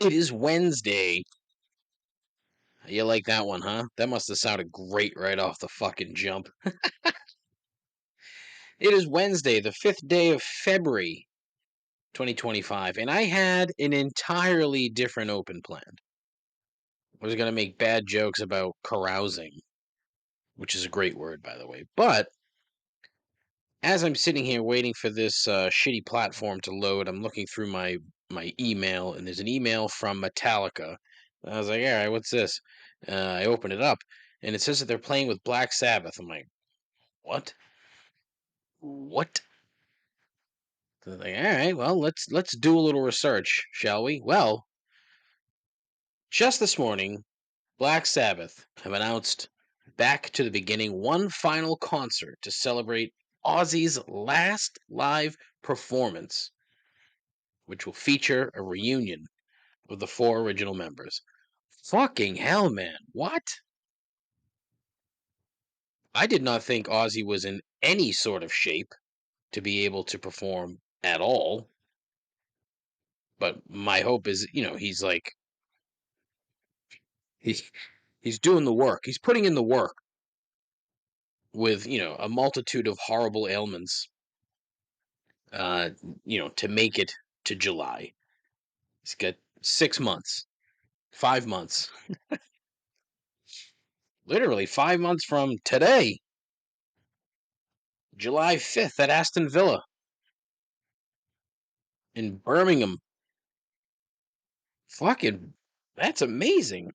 It is Wednesday. You like that one, huh? That must have sounded great right off the fucking jump. It is Wednesday, the 5th day of February, 2025, and I had an entirely different open planned. I was going to make bad jokes about carousing, which is a great word, by the way. But as I'm sitting here waiting for this shitty platform to load, I'm looking through my email, and there's an email from Metallica. I was like, all right, what's this? I open it up, and it says that they're playing with Black Sabbath. I'm like, what? What? So they're like, all right, well, let's do a little research, shall we? Well, just this morning, Black Sabbath have announced Back to the Beginning, one final concert to celebrate Ozzy's last live performance, which will feature a reunion of the 4 original members. Fucking hell, man. What? I did not think Ozzy was in any sort of shape to be able to perform at all. But my hope is, he's like he's he's doing the work. He's putting in the work with, a multitude of horrible ailments uh, to make it to July. He's got 6 months, 5 months. Literally 5 months from today, July 5th at Aston Villa in Birmingham. Fucking, that's amazing.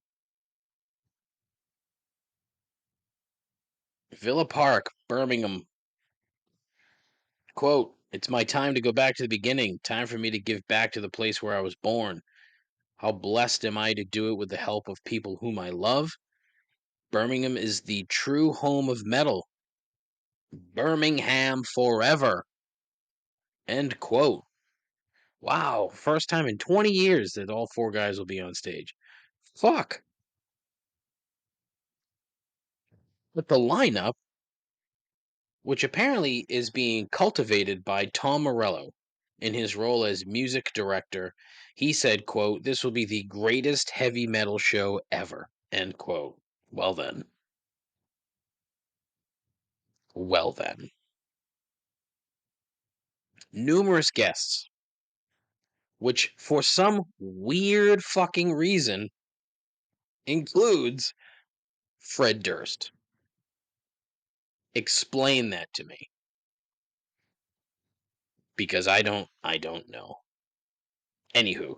Villa Park, Birmingham. Quote, "It's my time to go back to the beginning. Time for me to give back to the place where I was born. How blessed am I to do it with the help of people whom I love? Birmingham is the true home of metal. Birmingham forever." End quote. Wow, first time in 20 years that all 4 guys will be on stage. Fuck. But the lineup, which apparently is being cultivated by Tom Morello in his role as music director, he said, quote, "This will be the greatest heavy metal show ever." End quote. Well then. Well then. Numerous guests, which for some weird fucking reason includes Fred Durst. Explain that to me, because I don't know. Anywho,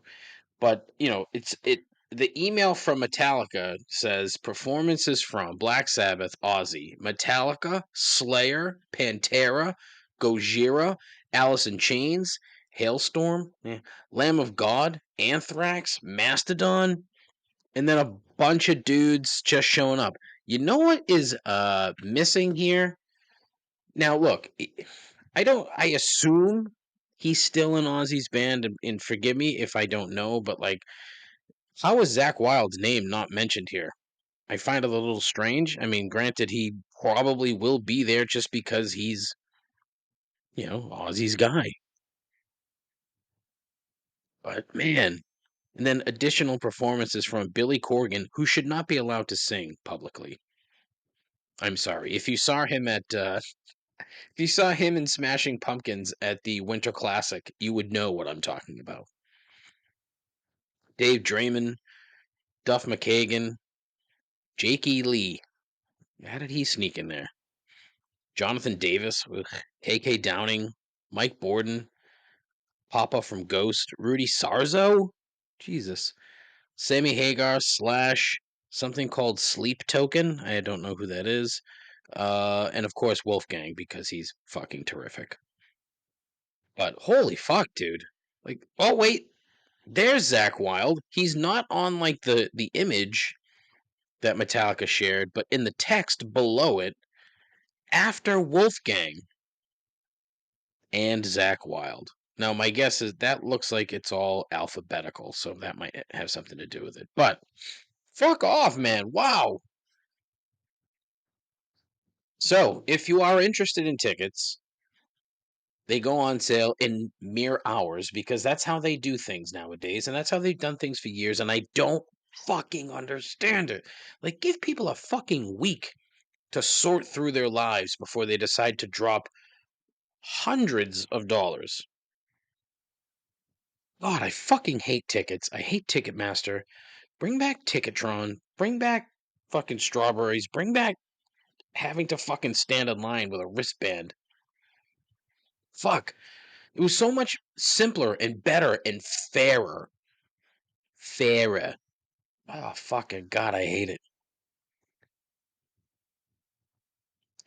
but the email from Metallica says performances from Black Sabbath, Ozzy, Metallica, Slayer, Pantera, Gojira, Alice in Chains, Hailstorm, Lamb of God, Anthrax, Mastodon, and then a bunch of dudes just showing up. You know what is missing here? Now look, I assume he's still in Ozzy's band, and forgive me if I don't know, but like, how is Zakk Wylde's name not mentioned here? I find it a little strange. I mean, granted, he probably will be there just because he's, Ozzy's guy. But man, and then additional performances from Billy Corgan, who should not be allowed to sing publicly. I'm sorry. If you saw him in Smashing Pumpkins at the Winter Classic, you would know what I'm talking about. Dave Draymond, Duff McKagan, Jake E. Lee. How did he sneak in there? Jonathan Davis, KK Downing, Mike Borden, Papa from Ghost, Rudy Sarzo, Jesus, Sammy Hagar slash something called Sleep Token. I don't know who that is. And of course Wolfgang, because he's fucking terrific. But holy fuck, dude! Like, oh wait, there's Zakk Wylde. He's not on like the image that Metallica shared, but in the text below it, after Wolfgang and Zakk Wylde. Now, my guess is that looks like it's all alphabetical, so that might have something to do with it. But fuck off, man. Wow. So, if you are interested in tickets, They go on sale in mere hours because that's how they do things nowadays, and that's how they've done things for years, and I don't fucking understand it. Like, give people a fucking week to sort through their lives before they decide to drop hundreds of dollars. God, I fucking hate tickets. I hate Ticketmaster. Bring back Ticketron. Bring back fucking strawberries. Bring back having to fucking stand in line with a wristband. Fuck. It was so much simpler and better and fairer. Fairer. Oh, fucking God, I hate it.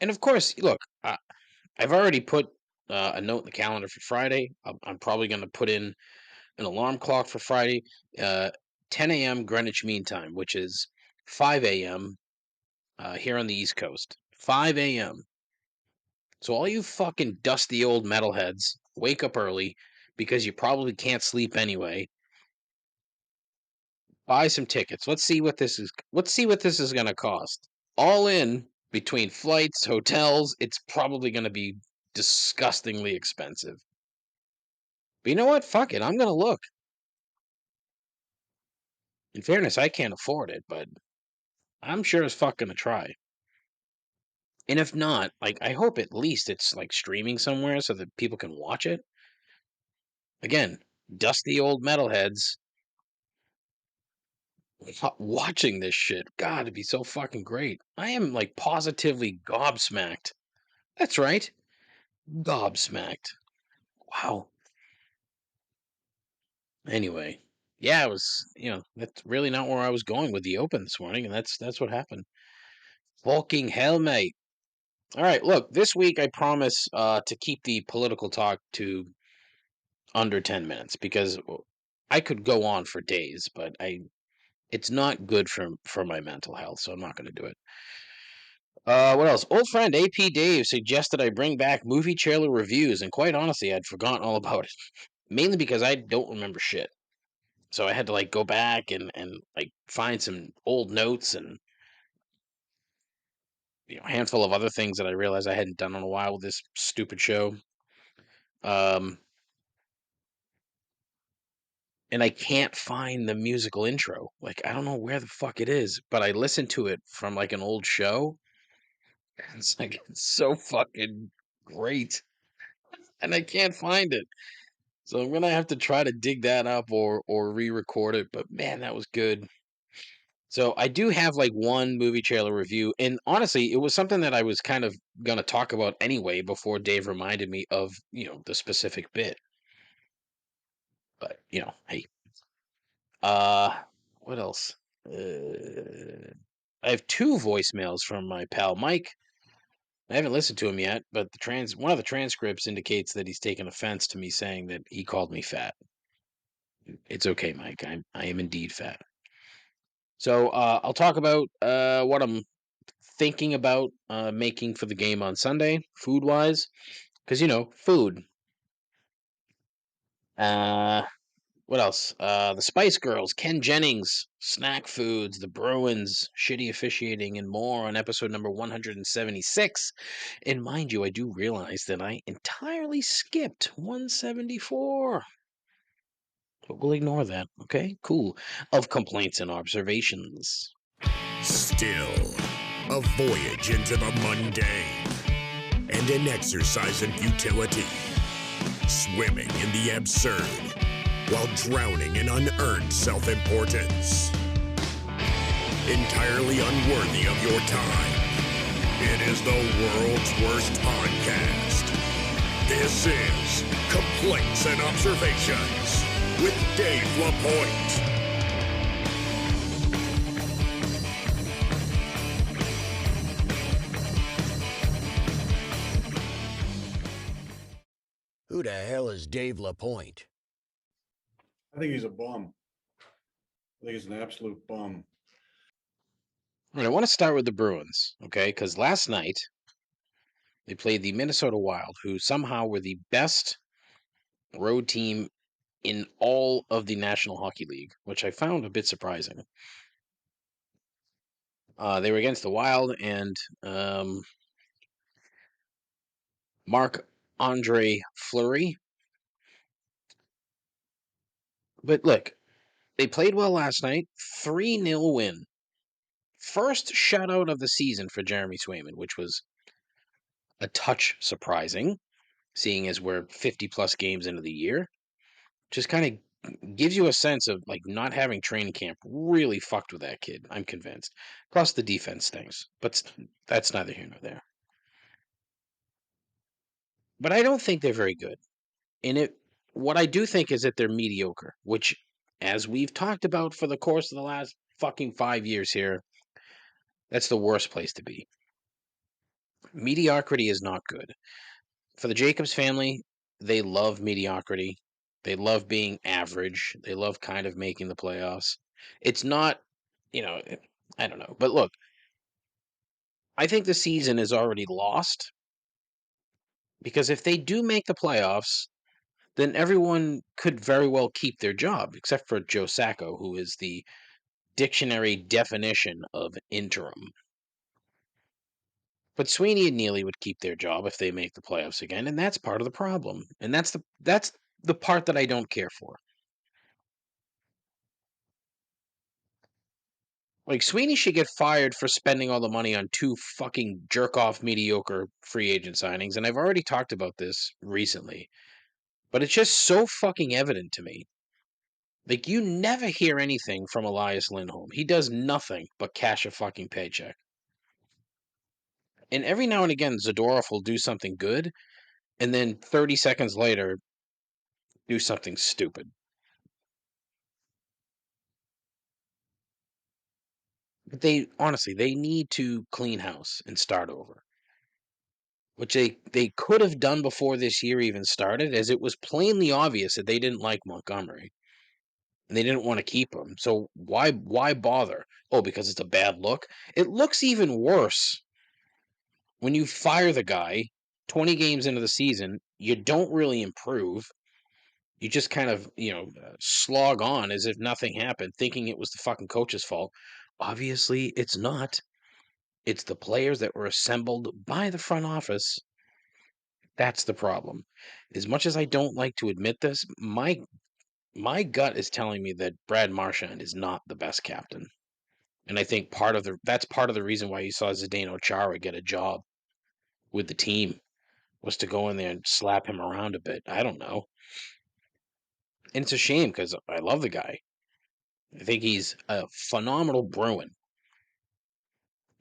And of course, look, I've already put a note in the calendar for Friday. I'm probably going to put in an alarm clock for Friday, uh, 10 a.m. Greenwich Mean Time, which is 5 a.m. Here on the East Coast. 5 a.m. So all you fucking dusty old metalheads, wake up early because you probably can't sleep anyway. Buy some tickets. Let's see what this is. Let's see what this is going to cost. All in between flights, hotels, it's probably going to be disgustingly expensive. But you know what? Fuck it. I'm going to look. In fairness, I can't afford it, but I'm sure as fuck going to try. And if not, like, I hope at least it's like streaming somewhere so that people can watch it. Again, dusty old metalheads watching this shit. God, it'd be so fucking great. I am like positively gobsmacked. That's right. Gobsmacked. Wow. Anyway, yeah, it was, that's really not where I was going with the open this morning, and that's what happened. Fucking hell, mate. All right, look, this week I promise to keep the political talk to under 10 minutes because I could go on for days, but it's not good for my mental health, so I'm not going to do it. What else? Old friend AP Dave suggested I bring back movie trailer reviews, and quite honestly, I'd forgotten all about it. Mainly because I don't remember shit. So I had to like go back and like find some old notes and a handful of other things that I realized I hadn't done in a while with this stupid show. Um, and I can't find the musical intro. Like I don't know where the fuck it is, but I listened to it from like an old show. It's like it's so fucking great, and I can't find it. So I'm gonna have to try to dig that up or re-record it. But man, that was good. So I do have like one movie trailer review, and honestly, it was something that I was kind of gonna talk about anyway before Dave reminded me of the specific bit. But hey, what else? I have two voicemails from my pal Mike. I haven't listened to him yet, but the one of the transcripts indicates that he's taken offense to me saying that he called me fat. It's okay, Mike. I am indeed fat. So I'll talk about what I'm thinking about making for the game on Sunday, food wise, because food. Uh, what else? The Spice Girls, Ken Jennings, snack foods, the Bruins, shitty officiating, and more on episode number 176. And mind you, I do realize that I entirely skipped 174. But we'll ignore that, okay? Cool. Of complaints and observations. Still, a voyage into the mundane and an exercise in futility. Swimming in the absurd while drowning in unearned self-importance. Entirely unworthy of your time. It is the world's worst podcast. This is Complaints and Observations with Dave LaPointe. Who the hell is Dave LaPointe? I think he's a bum. I think he's an absolute bum. All right, I want to start with the Bruins, okay? Because last night they played the Minnesota Wild, who somehow were the best road team in all of the National Hockey League, which I found a bit surprising. They were against the Wild, and Mark Andre Fleury. But look, they played well last night. 3-0 win. First shutout of the season for Jeremy Swayman, which was a touch surprising, seeing as we're 50-plus games into the year. Just kind of gives you a sense of like not having training camp really fucked with that kid. I'm convinced. Plus the defense stinks, but that's neither here nor there. But I don't think they're very good. And what I do think is that they're mediocre, which, as we've talked about for the course of the last fucking 5 years here, that's the worst place to be. Mediocrity is not good. For the Jacobs family, they love mediocrity. They love being average. They love kind of making the playoffs. It's not, I don't know. But look, I think the season is already lost because if they do make the playoffs, then everyone could very well keep their job, except for Joe Sacco, who is the dictionary definition of interim. But Sweeney and Neely would keep their job if they make the playoffs again, and that's part of the problem. And that's the part that I don't care for. Like, Sweeney should get fired for spending all the money on 2 fucking jerk-off mediocre free agent signings, and I've already talked about this recently. But it's just so fucking evident to me. Like, you never hear anything from Elias Lindholm. He does nothing but cash a fucking paycheck. And every now and again, Zadorov will do something good, and then 30 seconds later, do something stupid. But they need to clean house and start over. Which they could have done before this year even started, as it was plainly obvious that they didn't like Montgomery. And they didn't want to keep him. So why bother? Oh, because it's a bad look? It looks even worse when you fire the guy 20 games into the season. You don't really improve. You just kind of, slog on as if nothing happened, thinking it was the fucking coach's fault. Obviously, it's not. It's the players that were assembled by the front office. That's the problem. As much as I don't like to admit this, my gut is telling me that Brad Marchand is not the best captain. And I think that's part of the reason why you saw Zdeno Chara get a job with the team, was to go in there and slap him around a bit. I don't know. And it's a shame because I love the guy. I think he's a phenomenal Bruin.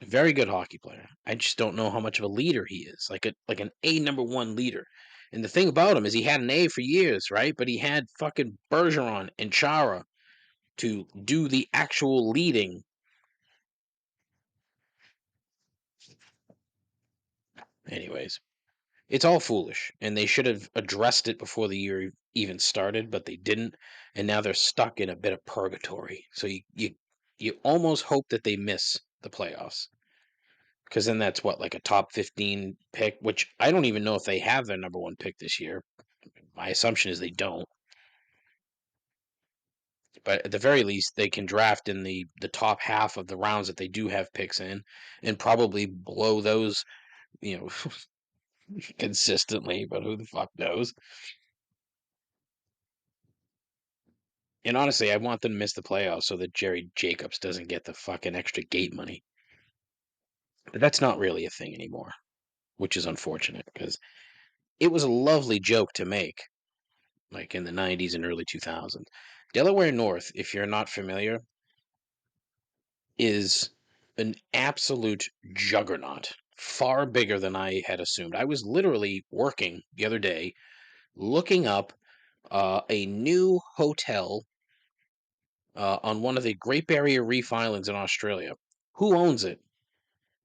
Very good hockey player. I just don't know how much of a leader he is. Like an A number 1 leader. And the thing about him is he had an A for years, right? But he had fucking Bergeron and Chara to do the actual leading. Anyways, it's all foolish, and they should have addressed it before the year even started, but they didn't, and now they're stuck in a bit of purgatory. So you almost hope that they miss the playoffs, because then that's like a top 15 pick, which I don't even know if they have their number 1 pick this year. My assumption is they don't. But at the very least, they can draft in the top half of the rounds that they do have picks in, and probably blow those, you know, consistently. But who the fuck knows? And honestly, I want them to miss the playoffs so that Jerry Jacobs doesn't get the fucking extra gate money. But that's not really a thing anymore, which is unfortunate because it was a lovely joke to make, like in the 90s and early 2000s. Delaware North, if you're not familiar, is an absolute juggernaut, far bigger than I had assumed. I was literally working the other day looking up a new hotel on one of the Great Barrier Reef Islands in Australia. Who owns it?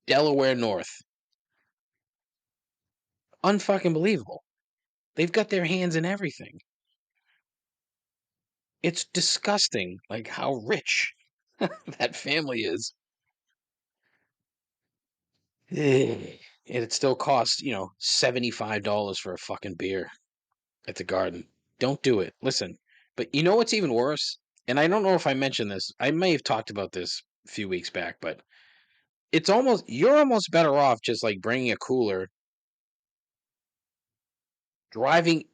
Delaware North. Unfucking believable. They've got their hands in everything. It's disgusting, like how rich that family is. And it still costs, $75 for a fucking beer at the Garden. Don't do it. Listen, but you know what's even worse? And I don't know if I mentioned this. I may have talked about this a few weeks back, but you're almost better off just like bringing a cooler driving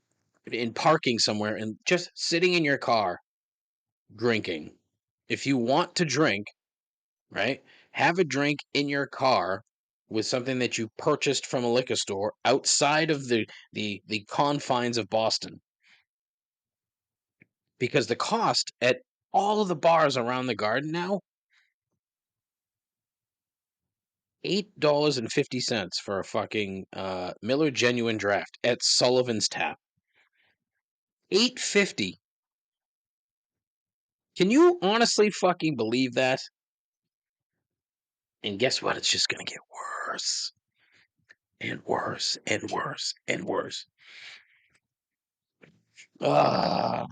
in parking somewhere and just sitting in your car drinking. If you want to drink, right, have a drink in your car with something that you purchased from a liquor store outside of the confines of Boston. Because the cost at all of the bars around the garden now, $8.50 for a fucking Miller Genuine Draft at Sullivan's Tap. $8.50. Can you honestly fucking believe that? And guess what? It's just gonna get worse and worse and worse and worse. So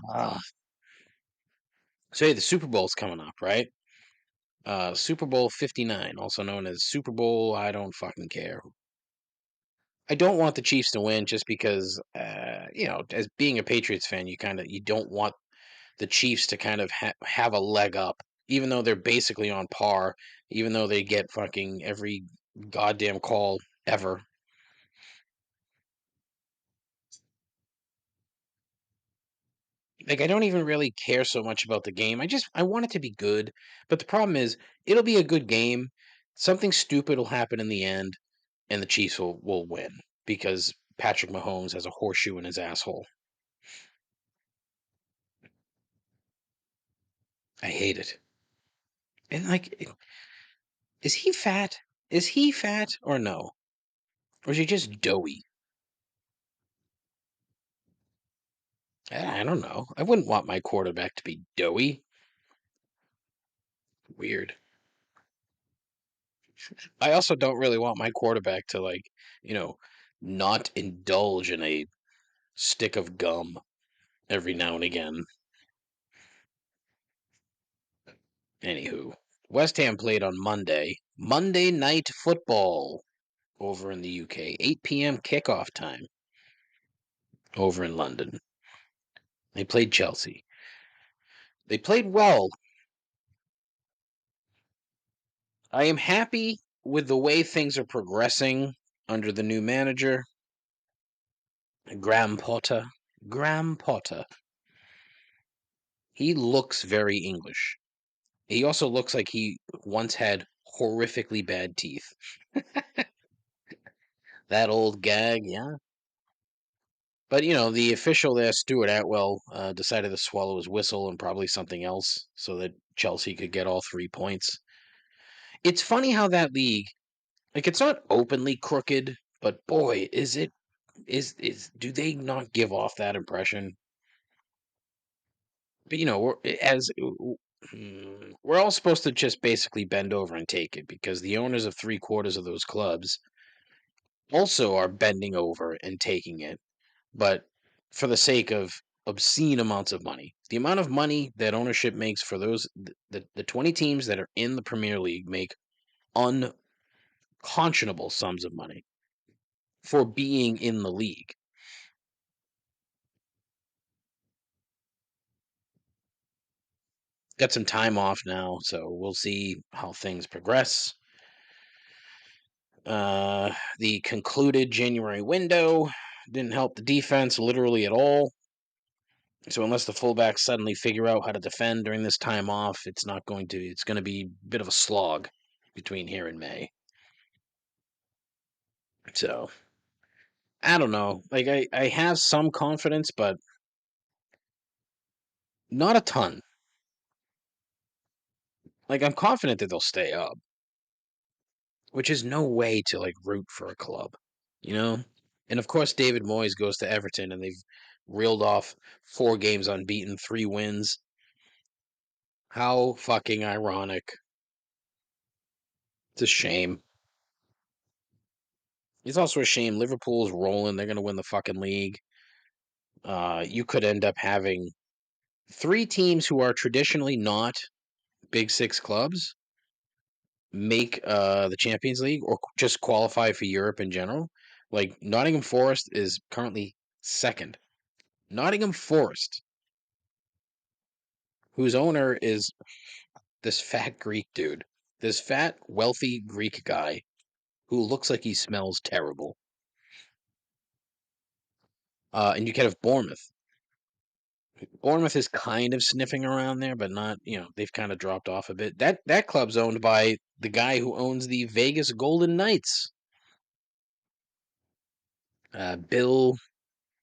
hey, the Super Bowl's coming up, right? Super Bowl 59, also known as Super Bowl I don't fucking care. I don't want the Chiefs to win just because, as being a Patriots fan, you don't want the Chiefs to kind of have a leg up, even though they're basically on par, even though they get fucking every goddamn call ever. Like, I don't even really care so much about the game. I want it to be good, but the problem is, it'll be a good game. Something stupid will happen in the end, and the Chiefs will win because Patrick Mahomes has a horseshoe in his asshole. I hate it. And like, is he fat? Is he fat or no? Or is he just doughy? I don't know. I wouldn't want my quarterback to be doughy. Weird. I also don't really want my quarterback to, like, not indulge in a stick of gum every now and again. Anywho, West Ham played on Monday. Monday Night Football over in the UK. 8 p.m. kickoff time over in London. They played Chelsea. They played well. I am happy with the way things are progressing under the new manager, Graham Potter. Graham Potter. He looks very English. He also looks like he once had horrifically bad teeth. That old gag, yeah. But, the official there, Stuart Atwell, decided to swallow his whistle and probably something else so that Chelsea could get all 3 points. It's funny how that league, like, it's not openly crooked, but boy, do they not give off that impression? But, we're all supposed to just basically bend over and take it because the owners of 3/4 of those clubs also are bending over and taking it, but for the sake of obscene amounts of money. The amount of money that ownership makes for the 20 teams that are in the Premier League make unconscionable sums of money for being in the league. Got some time off now, so we'll see how things progress. The concluded January window didn't help the defense literally at all. So unless the fullbacks suddenly figure out how to defend during this time off, it's going to be a bit of a slog between here and May. So I don't know. Like, I have some confidence, but not a ton. Like, I'm confident that they'll stay up, which is no way to, like, root for a club, you know? And of course David Moyes goes to Everton and they've reeled off 4 games unbeaten, 3 wins. How fucking ironic. It's a shame. It's also a shame. Liverpool's rolling. They're going to win the fucking league. You could end up having 3 teams who are traditionally not Big Six clubs make the Champions League or just qualify for Europe in general. Like, Nottingham Forest is currently second. Nottingham Forest, whose owner is this fat Greek dude. This fat, wealthy Greek guy who looks like he smells terrible. And you could have Bournemouth. Bournemouth is kind of sniffing around there, but not, they've kind of dropped off a bit. That club's owned by the guy who owns the Vegas Golden Knights. Bill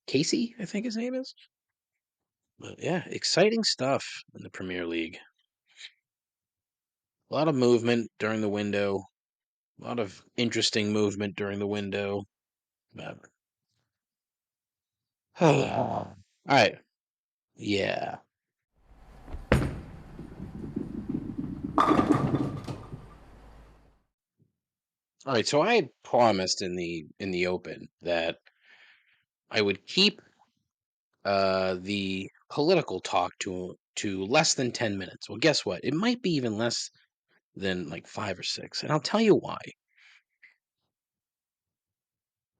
Casey, I think his name is. But yeah, exciting stuff in the Premier League. A lot of movement during the window. A lot of interesting movement during the window. All right. Yeah. All right. So I had promised in the open that I would keep the political talk to less than 10 minutes. Well, guess what? It might be even less than like 5 or 6, and I'll tell you why.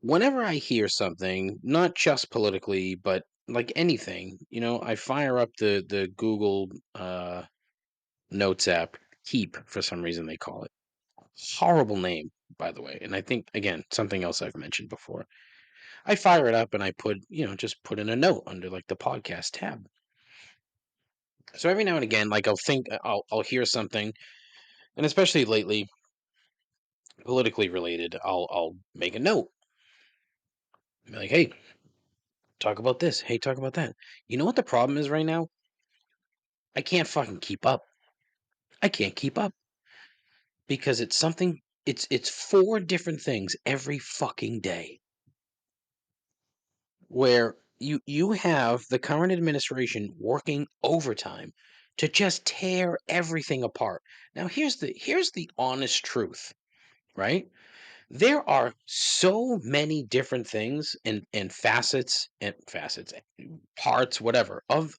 Whenever I hear something, not just politically, but like anything, I fire up the Google Notes app, Keep for some reason they call it. Horrible name, by the way. And I think again, something else I've mentioned before. I fire it up and I just put in a note under like the podcast tab. So every now and again, like I'll hear something, and especially lately, politically related, I'll make a note. Be like, hey, talk about this. Hey, talk about that. You know what the problem is right now? I can't fucking keep up. I can't keep up because it's 4 different things every fucking day where you have the current administration working overtime to just tear everything apart. Now here's the honest truth, right? There are so many different things and facets, parts, whatever, of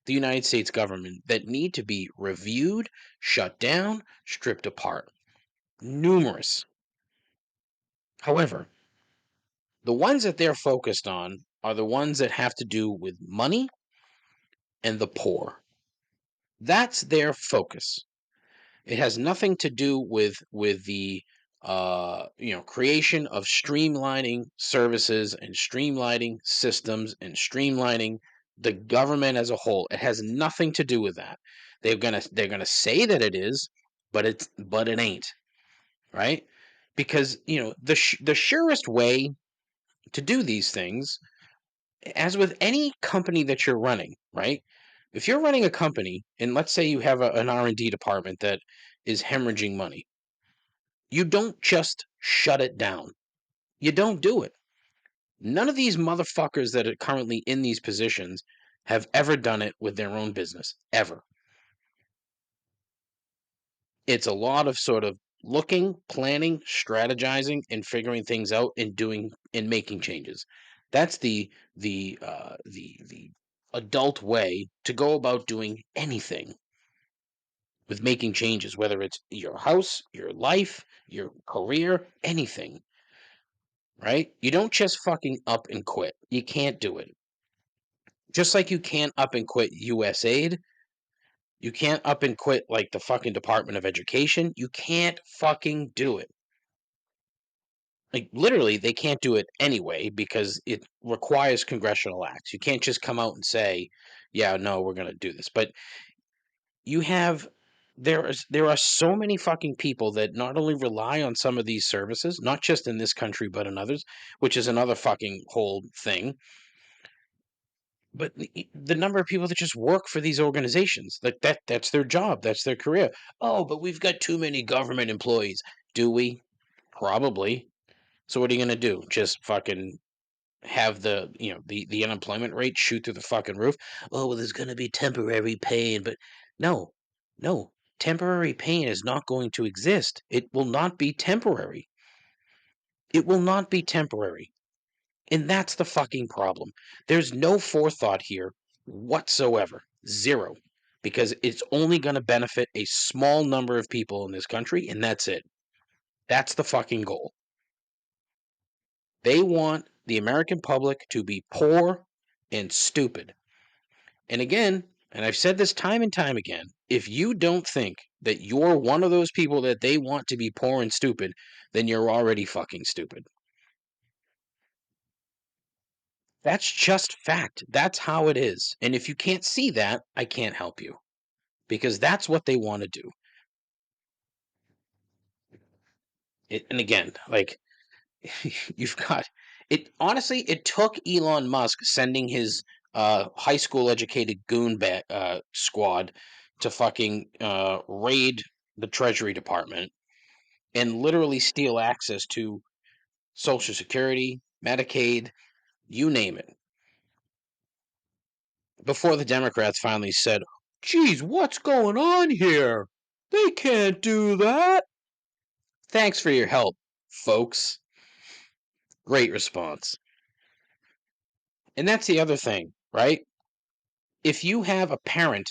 the United States government that need to be reviewed, shut down, stripped apart. Numerous. However, the ones that they're focused on are the ones that have to do with money and the poor. That's their focus. It has nothing to do with the creation of streamlining services and streamlining systems and streamlining the government as a whole. It has nothing to do with that. They're gonna say that it is, but it ain't, right? Because the surest way to do these things, as with any company that you're running, right? If you're running a company and let's say you have an R&D department that is hemorrhaging money, you don't just shut it down. You don't do it. None of these motherfuckers that are currently in these positions have ever done it with their own business, ever. It's a lot of sort of looking, planning, strategizing, and figuring things out and doing and making changes. That's the adult way to go about doing anything with making changes, whether it's your house, your life, your career, anything. Right? You don't just fucking up and quit. You can't do it. Just like you can't up and quit USAID, you can't up and quit like the fucking Department of Education. You can't fucking do it. Like literally, they can't do it anyway because it requires congressional acts. You can't just come out and say, "Yeah, no, we're going to do this." But you have there are so many fucking people that not only rely on some of these services, not just in this country but in others, which is another fucking whole thing. But the number of people that just work for these organizations, like that's their job, that's their career. Oh, but we've got too many government employees. Do we? Probably. So what are you going to do? Just fucking have the unemployment rate shoot through the fucking roof? Oh, well, there's going to be temporary pain, but no. No. Temporary pain is not going to exist. It will not be temporary. It will not be temporary. And that's the fucking problem. There's no forethought here whatsoever. Zero. Because it's only going to benefit a small number of people in this country, and that's it. That's the fucking goal. They want the American public to be poor and stupid. And again, and I've said this time and time again, if you don't think that you're one of those people that they want to be poor and stupid, then you're already fucking stupid. That's just fact. That's how it is. And if you can't see that, I can't help you because that's what they want to do. And again, like you've got it. Honestly, it took Elon Musk sending his high school educated squad to fucking raid the Treasury Department and literally steal access to Social Security, Medicaid, you name it. Before the Democrats finally said, geez, what's going on here? They can't do that. Thanks for your help, folks. Great response. And that's the other thing, right? If you have a parent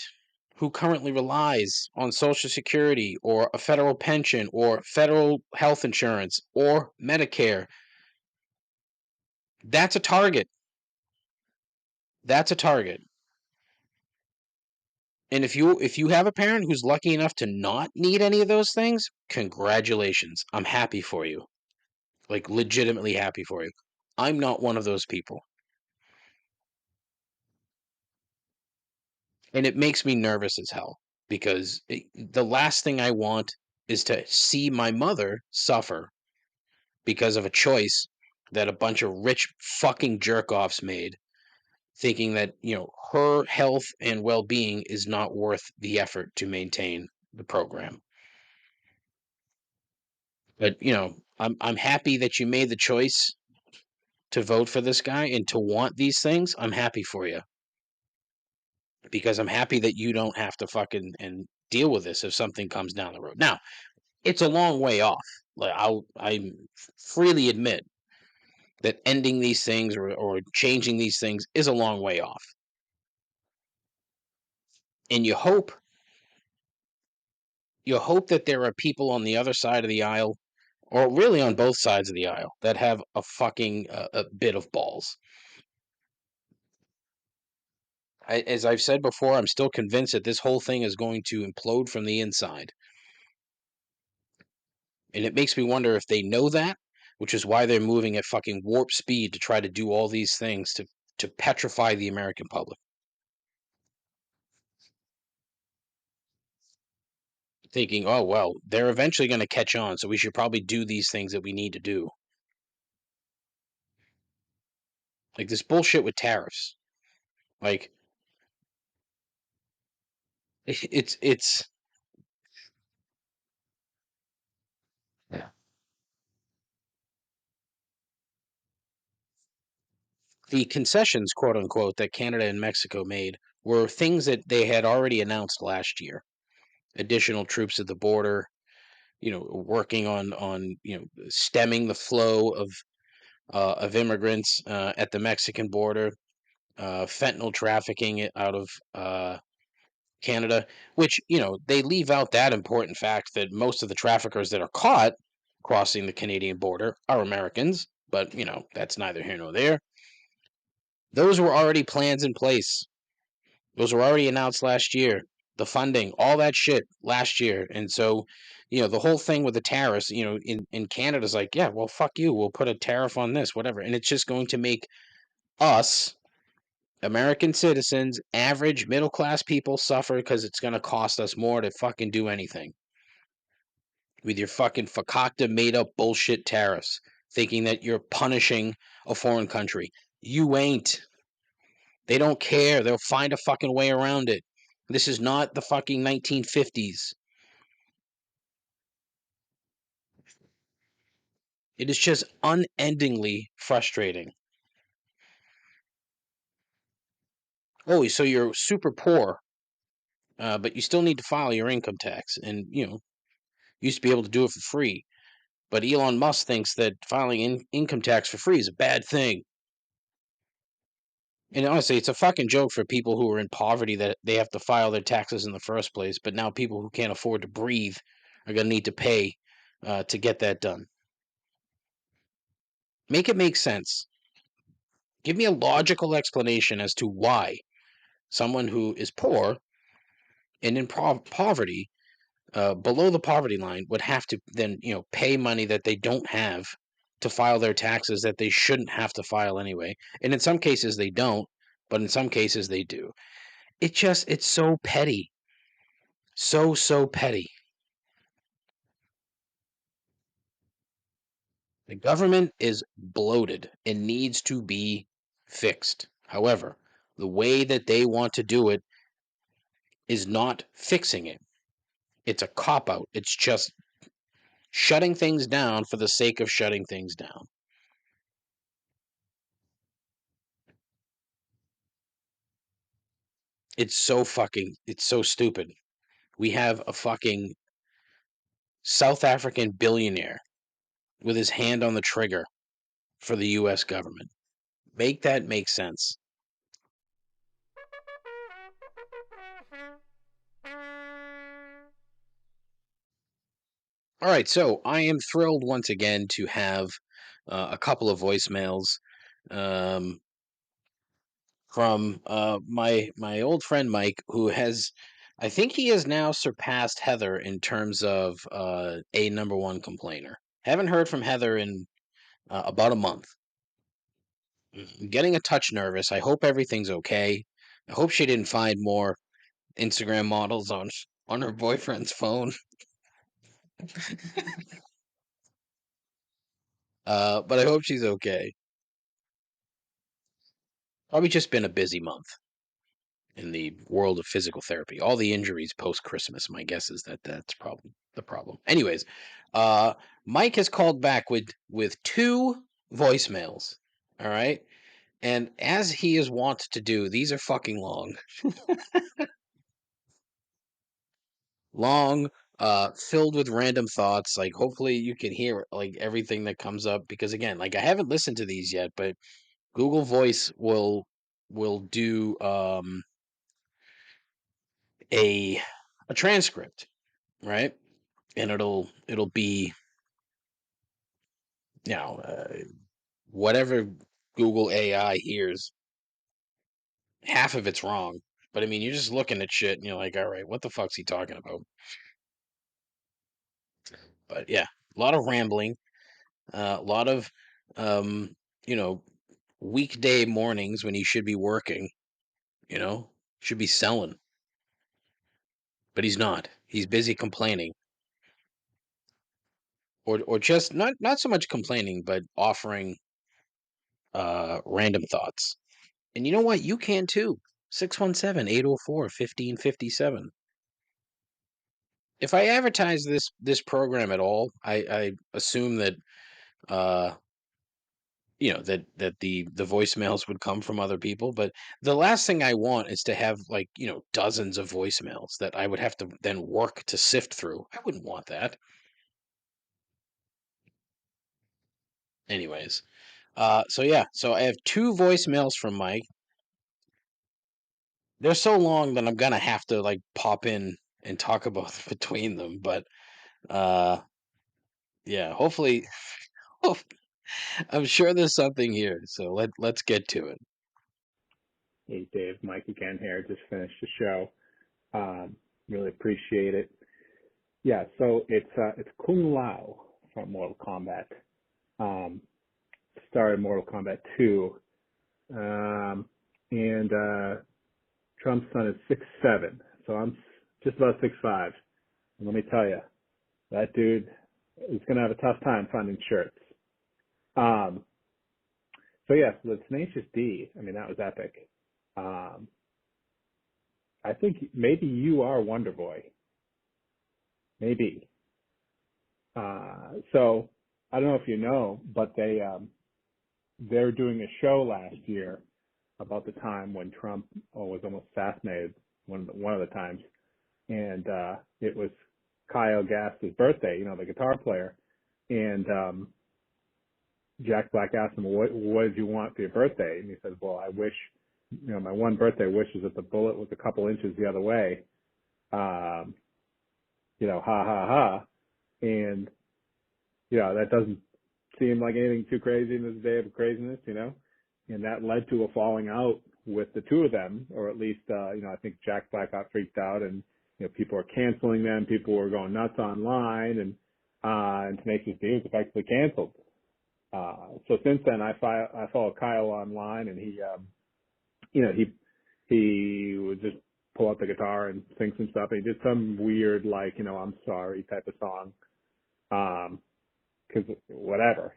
who currently relies on Social Security or a federal pension or federal health insurance or Medicare, that's a target. That's a target. And if you have a parent who's lucky enough to not need any of those things, congratulations. I'm happy for you. Like legitimately happy for you. I'm not one of those people. And it makes me nervous as hell because the last thing I want is to see my mother suffer because of a choice that a bunch of rich fucking jerk-offs made, thinking that, her health and well-being is not worth the effort to maintain the program. But, I'm happy that you made the choice to vote for this guy and to want these things. I'm happy for you. Because I'm happy that you don't have to fucking and deal with this if something comes down the road. Now, it's a long way off. Like I freely admit that ending these things or changing these things is a long way off. And you hope that there are people on the other side of the aisle, or really on both sides of the aisle, that have a fucking a bit of balls. As I've said before, I'm still convinced that this whole thing is going to implode from the inside. And it makes me wonder if they know that, which is why they're moving at fucking warp speed to try to do all these things to petrify the American public. Thinking, oh, well, they're eventually going to catch on, so we should probably do these things that we need to do. Like this bullshit with tariffs. Like, it's yeah. The concessions, quote unquote, that Canada and Mexico made were things that they had already announced last year. Additional troops at the border, working on stemming the flow of immigrants at the Mexican border, fentanyl trafficking out of Canada, which, they leave out that important fact that most of the traffickers that are caught crossing the Canadian border are Americans, but, that's neither here nor there. Those were already plans in place. Those were already announced last year. The funding, all that shit last year. And so, the whole thing with the tariffs, in Canada's like, yeah, well, fuck you. We'll put a tariff on this, whatever. And it's just going to make us, American citizens, average middle class people suffer because it's going to cost us more to fucking do anything. With your fucking fakakta made up bullshit tariffs, thinking that you're punishing a foreign country. You ain't. They don't care. They'll find a fucking way around it. This is not the fucking 1950s. It is just unendingly frustrating. Oh, so you're super poor, but you still need to file your income tax. And, used to be able to do it for free. But Elon Musk thinks that filing income tax for free is a bad thing. And honestly, it's a fucking joke for people who are in poverty that they have to file their taxes in the first place. But now people who can't afford to breathe are going to need to pay to get that done. Make it make sense. Give me a logical explanation as to why someone who is poor and in poverty, below the poverty line, would have to then, pay money that they don't have to file their taxes that they shouldn't have to file anyway. And in some cases they don't, but in some cases they do. It's so petty. So petty. The government is bloated and needs to be fixed. However, the way that they want to do it is not fixing it. It's a cop out. It's just shutting things down for the sake of shutting things down. It's so stupid. We have a fucking South African billionaire with his hand on the trigger for the US government. Make that make sense. All right, so I am thrilled once again to have a couple of voicemails um, from my old friend Mike, who has, I think he has now surpassed Heather in terms of a number one complainer. Haven't heard from Heather in about a month. I'm getting a touch nervous. I hope everything's okay. I hope she didn't find more Instagram models on her boyfriend's phone. But I hope she's okay. Probably just been a busy month in the world of physical therapy. All the injuries post Christmas. My guess is that that's probably the problem. Anyways, uh, Mike has called back with two voicemails. All right, and as he is wont to do, these are fucking long, long, filled with random thoughts. Like hopefully you can hear like everything that comes up because again, like I haven't listened to these yet, but Google Voice will do a a transcript, right? And it'll be you know whatever Google AI hears, half of it's wrong. But I mean, you're just looking at shit and you're like, all right, what the fuck's he talking about? But yeah, a lot of rambling, a lot of um, you know weekday mornings when he should be working, should be selling, but he's not. He's busy complaining, or just not so much complaining, but offering random thoughts. And you know what? You can too. 617-804-1557. If I advertise this program at all, I assume that uh that the voicemails would come from other people, but the last thing I want is to have like, dozens of voicemails that I would have to then work to sift through. I wouldn't want that. Anyways, so yeah, so I have two voicemails from Mike. They're so long that I'm gonna have to like pop in and talk about between them, but uh yeah, hopefully I'm sure there's something here. So let's get to it. Hey, Dave, Mike again here. Just finished the show. Really appreciate it. Yeah, so it's Kung Lao from Mortal Kombat. Um, Started Mortal Kombat 2, and Trump's son is 6'7", so I'm just about 6'5". And let me tell you, that dude is gonna have a tough time finding shirts. Um, so yeah, so the Tenacious D. I mean, that was epic. Um, I think maybe you are Wonder Boy. Maybe. So I don't know if you know, but they're doing a show last year about the time when Trump was almost assassinated one of the times, and it was Kyle Gass's birthday. The guitar player, and Jack Black asked him, "What did you want for your birthday?" And he said, "Well, I wish, my one birthday wish is that the bullet was a couple inches the other way." Ha ha ha. And, that doesn't seem like anything too crazy in this day of craziness, and that led to a falling out with the two of them, or at least, I think Jack Black got freaked out and, people were canceling them. People were going nuts online and Tenacious D was effectively canceled. So since then, I follow Kyle online, and he would just pull out the guitar and sing some stuff. And he did some weird, like, I'm sorry type of song, because whatever,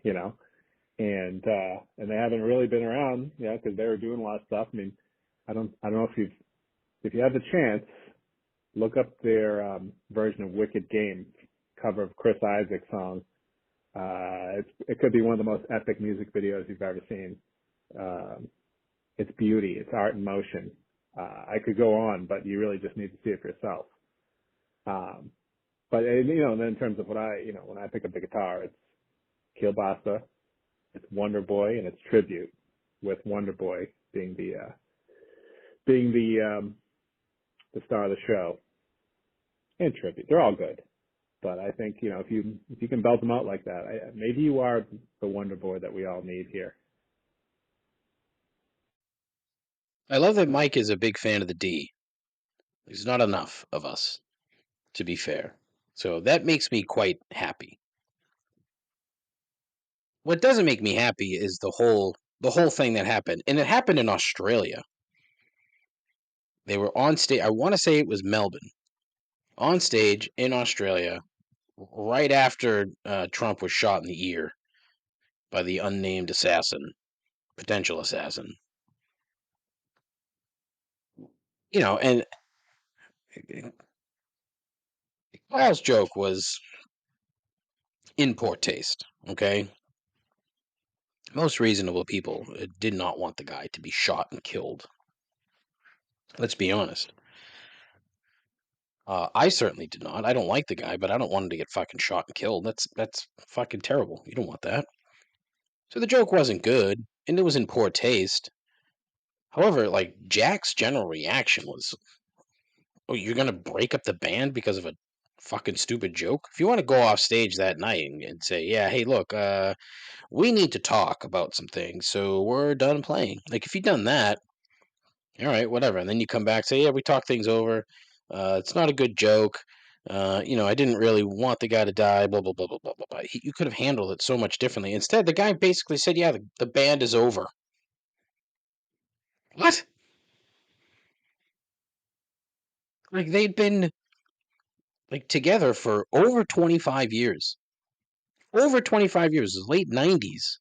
and they haven't really been around, because they were doing a lot of stuff. I mean, I don't know if you have the chance, look up their version of Wicked Game cover of Chris Isaac's song. It could be one of the most epic music videos you've ever seen. It's beauty. It's art in motion. I could go on, but you really just need to see it for yourself. But then in terms of when I pick up the guitar, it's Kielbasa, it's Wonder Boy, and it's Tribute, with Wonder Boy being the star of the show, and Tribute. They're all good. But I think, if you can belt them out like that, maybe you are the Wonder Boy that we all need here. I love that Mike is a big fan of the D. There's not enough of us, to be fair. So that makes me quite happy. What doesn't make me happy is the whole thing that happened. And it happened in Australia. They were on stage. I want to say it was Melbourne. On stage in Australia, right after Trump was shot in the ear by the unnamed assassin, potential assassin. And Kyle's joke was in poor taste, okay? Most reasonable people did not want the guy to be shot and killed. Let's be honest. I certainly did not. I don't like the guy, but I don't want him to get fucking shot and killed. That's fucking terrible. You don't want that. So the joke wasn't good, and it was in poor taste. However, like, Jack's general reaction was, "Oh, you're gonna break up the band because of a fucking stupid joke?" If you want to go off stage that night and say, "Yeah, hey, look, we need to talk about some things, so we're done playing." Like, if you'd done that, all right, whatever. And then you come back, say, "Yeah, we talked things over. It's not a good joke. I didn't really want the guy to die, blah, blah, blah, blah, blah, blah, blah." You could have handled it so much differently. Instead, the guy basically said, "Yeah, the band is over." What? Like, they'd been, like, together for over 25 years. Over 25 years. The late 90s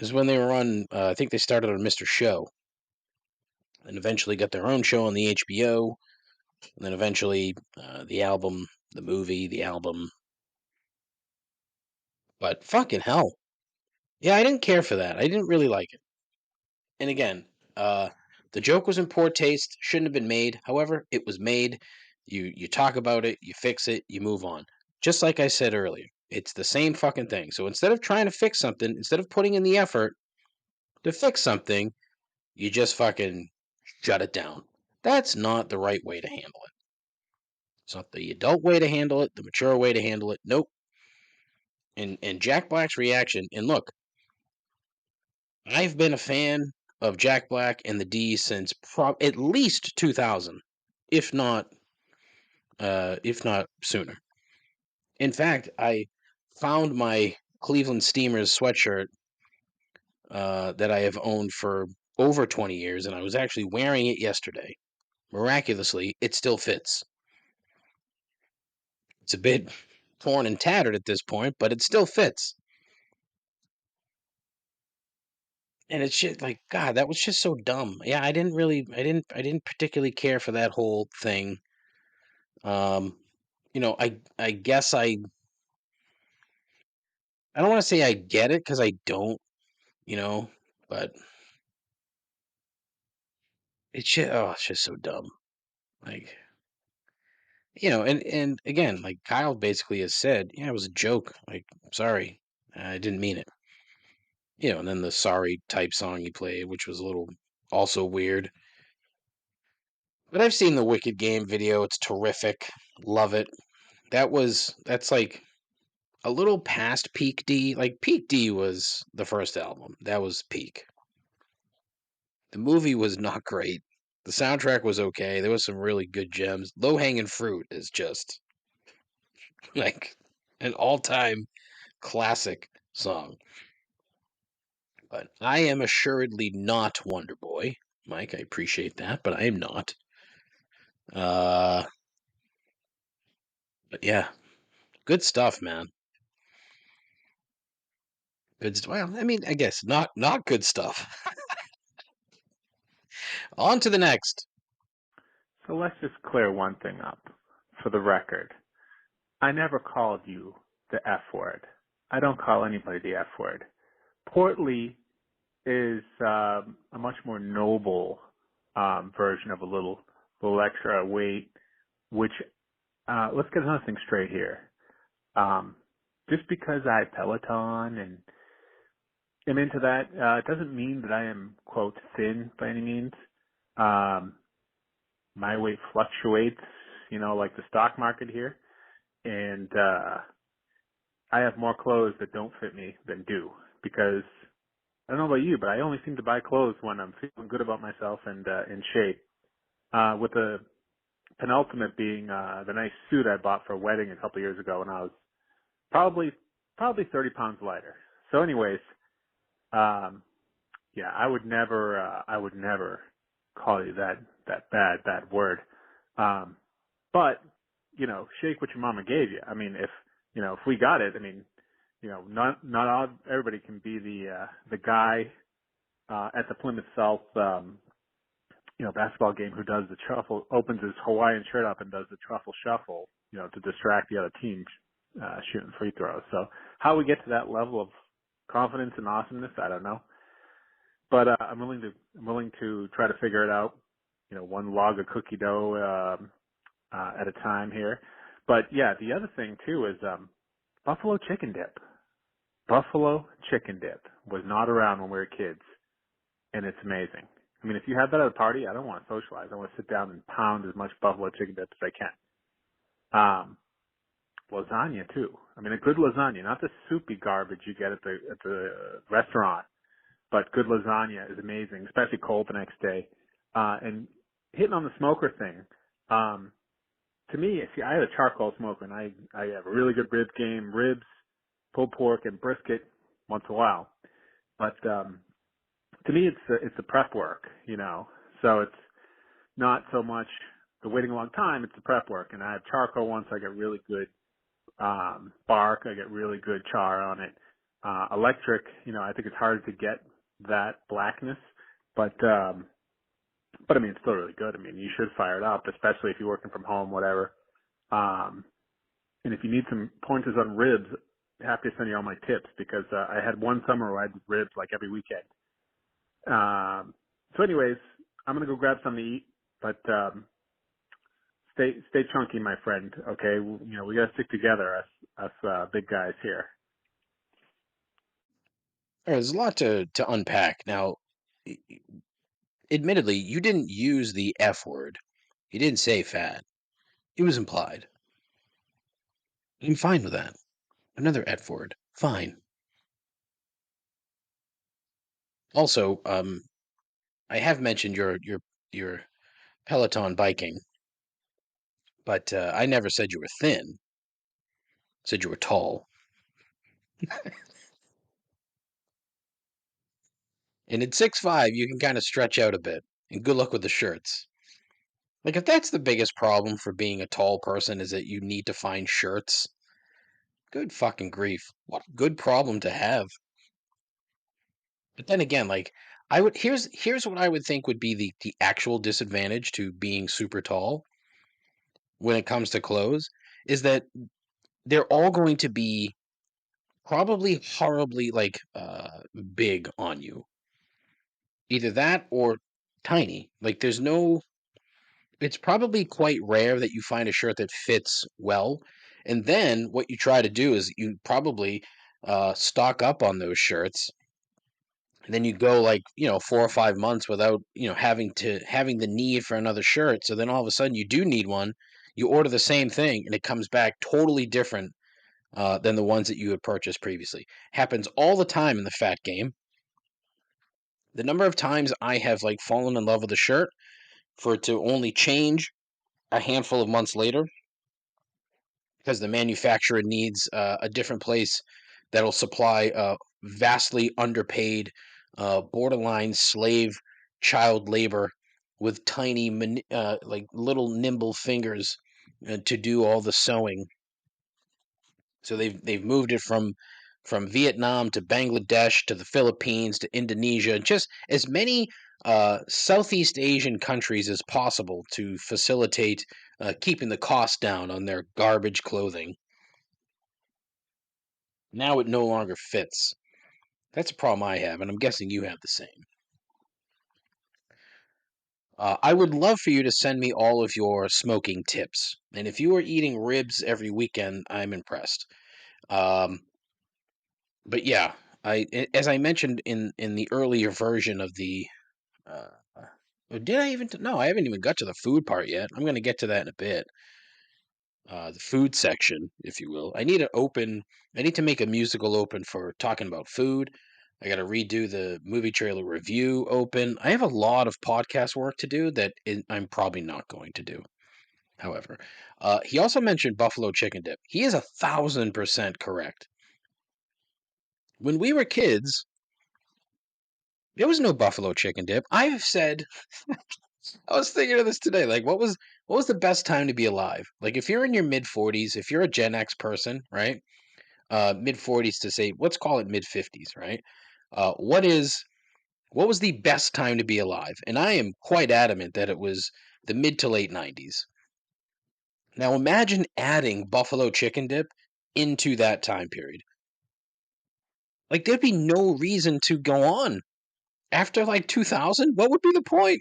is when they were on, I think they started on Mr. Show, and eventually got their own show on the HBO, and then eventually the album, the movie, the album. But fucking hell. Yeah, I didn't care for that. I didn't really like it. And again, the joke was in poor taste, shouldn't have been made. However, it was made. You talk about it, you fix it, you move on. Just like I said earlier, it's the same fucking thing. So instead of trying to fix something, instead of putting in the effort to fix something, you just fucking shut it down. That's not the right way to handle it. It's not the adult way to handle it, the mature way to handle it. Nope. And Jack Black's reaction, and look, I've been a fan of Jack Black and the D since at least 2000, if not sooner. In fact, I found my Cleveland Steamers sweatshirt that I have owned for over 20 years, and I was actually wearing it yesterday. Miraculously, it still fits. It's a bit torn and tattered at this point, but it still fits. And it's just like, God, that was just so dumb. Yeah, I didn't particularly care for that whole thing. I guess I don't want to say I get it, because I don't, but it's just so dumb. Like, and again, like Kyle basically has said, yeah, it was a joke. Like, sorry, I didn't mean it. And then the sorry type song he played, which was a little also weird. But I've seen the Wicked Game video. It's terrific. Love it. That's like a little past peak D. Like, peak D was the first album. That was peak. The movie was not great. The soundtrack was okay. There was some really good gems. Low Hanging Fruit is just like an all-time classic. song. But I am assuredly not Wonder Boy, Mike. I appreciate that, but I am not. But yeah, good stuff, man. Good. Well, I mean, I guess not good stuff. On to the next. So let's just clear one thing up for the record. I never called you the F word. I don't call anybody the F word. Portly is a much more noble version of a little extra weight, which let's get another thing straight here. Just because I Peloton and am into that, it doesn't mean that I am, quote, thin by any means. My weight fluctuates, like the stock market here. And I have more clothes that don't fit me than do, because I don't know about you, but I only seem to buy clothes when I'm feeling good about myself and in shape. With the penultimate being the nice suit I bought for a wedding a couple years ago when I was probably 30 pounds lighter. So anyways, yeah, I would never call you that bad word. But, shake what your mama gave you. I mean, if we got it, I mean, not all, everybody can be the guy, at the Plymouth South, basketball game who does the truffle, opens his Hawaiian shirt up and does the truffle shuffle, to distract the other team, shooting free throws. So how we get to that level of confidence and awesomeness, I don't know. But, I'm willing to try to figure it out, one log of cookie dough, at a time here. But yeah, the other thing too is, buffalo chicken dip. Buffalo chicken dip was not around when we were kids, and it's amazing. I mean, if you have that at a party, I don't want to socialize. I want to sit down and pound as much buffalo chicken dip as I can. Lasagna too. I mean, a good lasagna, not the soupy garbage you get at the restaurant, but good lasagna is amazing, especially cold the next day. And hitting on the smoker thing, to me, see, I had a charcoal smoker, and I have a really good ribs, pulled pork, and brisket once in a while. But to me, it's the prep work, So it's not so much the waiting a long time; it's the prep work. And I have charcoal once, I get really good bark, I get really good char on it. Electric, I think it's hard to get that blackness, but I mean, it's still really good. I mean, you should fire it up, especially if you're working from home, whatever. And if you need some pointers on ribs, happy to send you all my tips, because I had one summer where I did ribs like every weekend. So anyways, I'm going to go grab something to eat, but stay chunky, my friend, okay? We got to stick together, us big guys here. There's a lot to unpack. Now, admittedly, you didn't use the F word. You didn't say fat. It was implied. I'm fine with that. Another F word. Fine. Also, I have mentioned your Peloton biking, but I never said you were thin. I said you were tall. And at 6'5", you can kind of stretch out a bit. And good luck with the shirts. Like, if that's the biggest problem for being a tall person, is that you need to find shirts, good fucking grief. What a good problem to have. But then again, like, here's what I would think would be the actual disadvantage to being super tall when it comes to clothes, is that they're all going to be probably horribly, like, big on you. Either that or tiny. Like, it's probably quite rare that you find a shirt that fits well. And then what you try to do is you probably stock up on those shirts. And then you go, like, 4 or 5 months without, having the need for another shirt. So then all of a sudden you do need one. You order the same thing and it comes back totally different than the ones that you had purchased previously. Happens all the time in the fat game. The number of times I have, like, fallen in love with a shirt for it to only change a handful of months later because the manufacturer needs a different place that'll supply vastly underpaid, borderline slave child labor with tiny, like little nimble fingers to do all the sewing. So they've moved it from Vietnam to Bangladesh to the Philippines to Indonesia, just as many Southeast Asian countries as possible to facilitate keeping the cost down on their garbage clothing. Now it no longer fits. That's a problem I have, and I'm guessing you have the same. I would love for you to send me all of your smoking tips, and if you are eating ribs every weekend, I'm impressed. Um, but yeah, as I mentioned in the earlier version of the uh, did I even no, I haven't even got to the food part yet. I'm going to get to that in a bit. The food section, if you will. I need to make a musical open for talking about food. I got to redo the movie trailer review open. I have a lot of podcast work to do that I'm probably not going to do. However, he also mentioned buffalo chicken dip. He is 1,000% correct. When we were kids, there was no buffalo chicken dip. I've said, I was thinking of this today. Like, what was the best time to be alive? Like, if you're in your mid 40s, if you're a Gen X person, right? Mid 40s to say, let's call it mid 50s, right? What was the best time to be alive? And I am quite adamant that it was the mid to late 90s. Now imagine adding buffalo chicken dip into that time period. Like, there'd be no reason to go on after like 2000. What would be the point?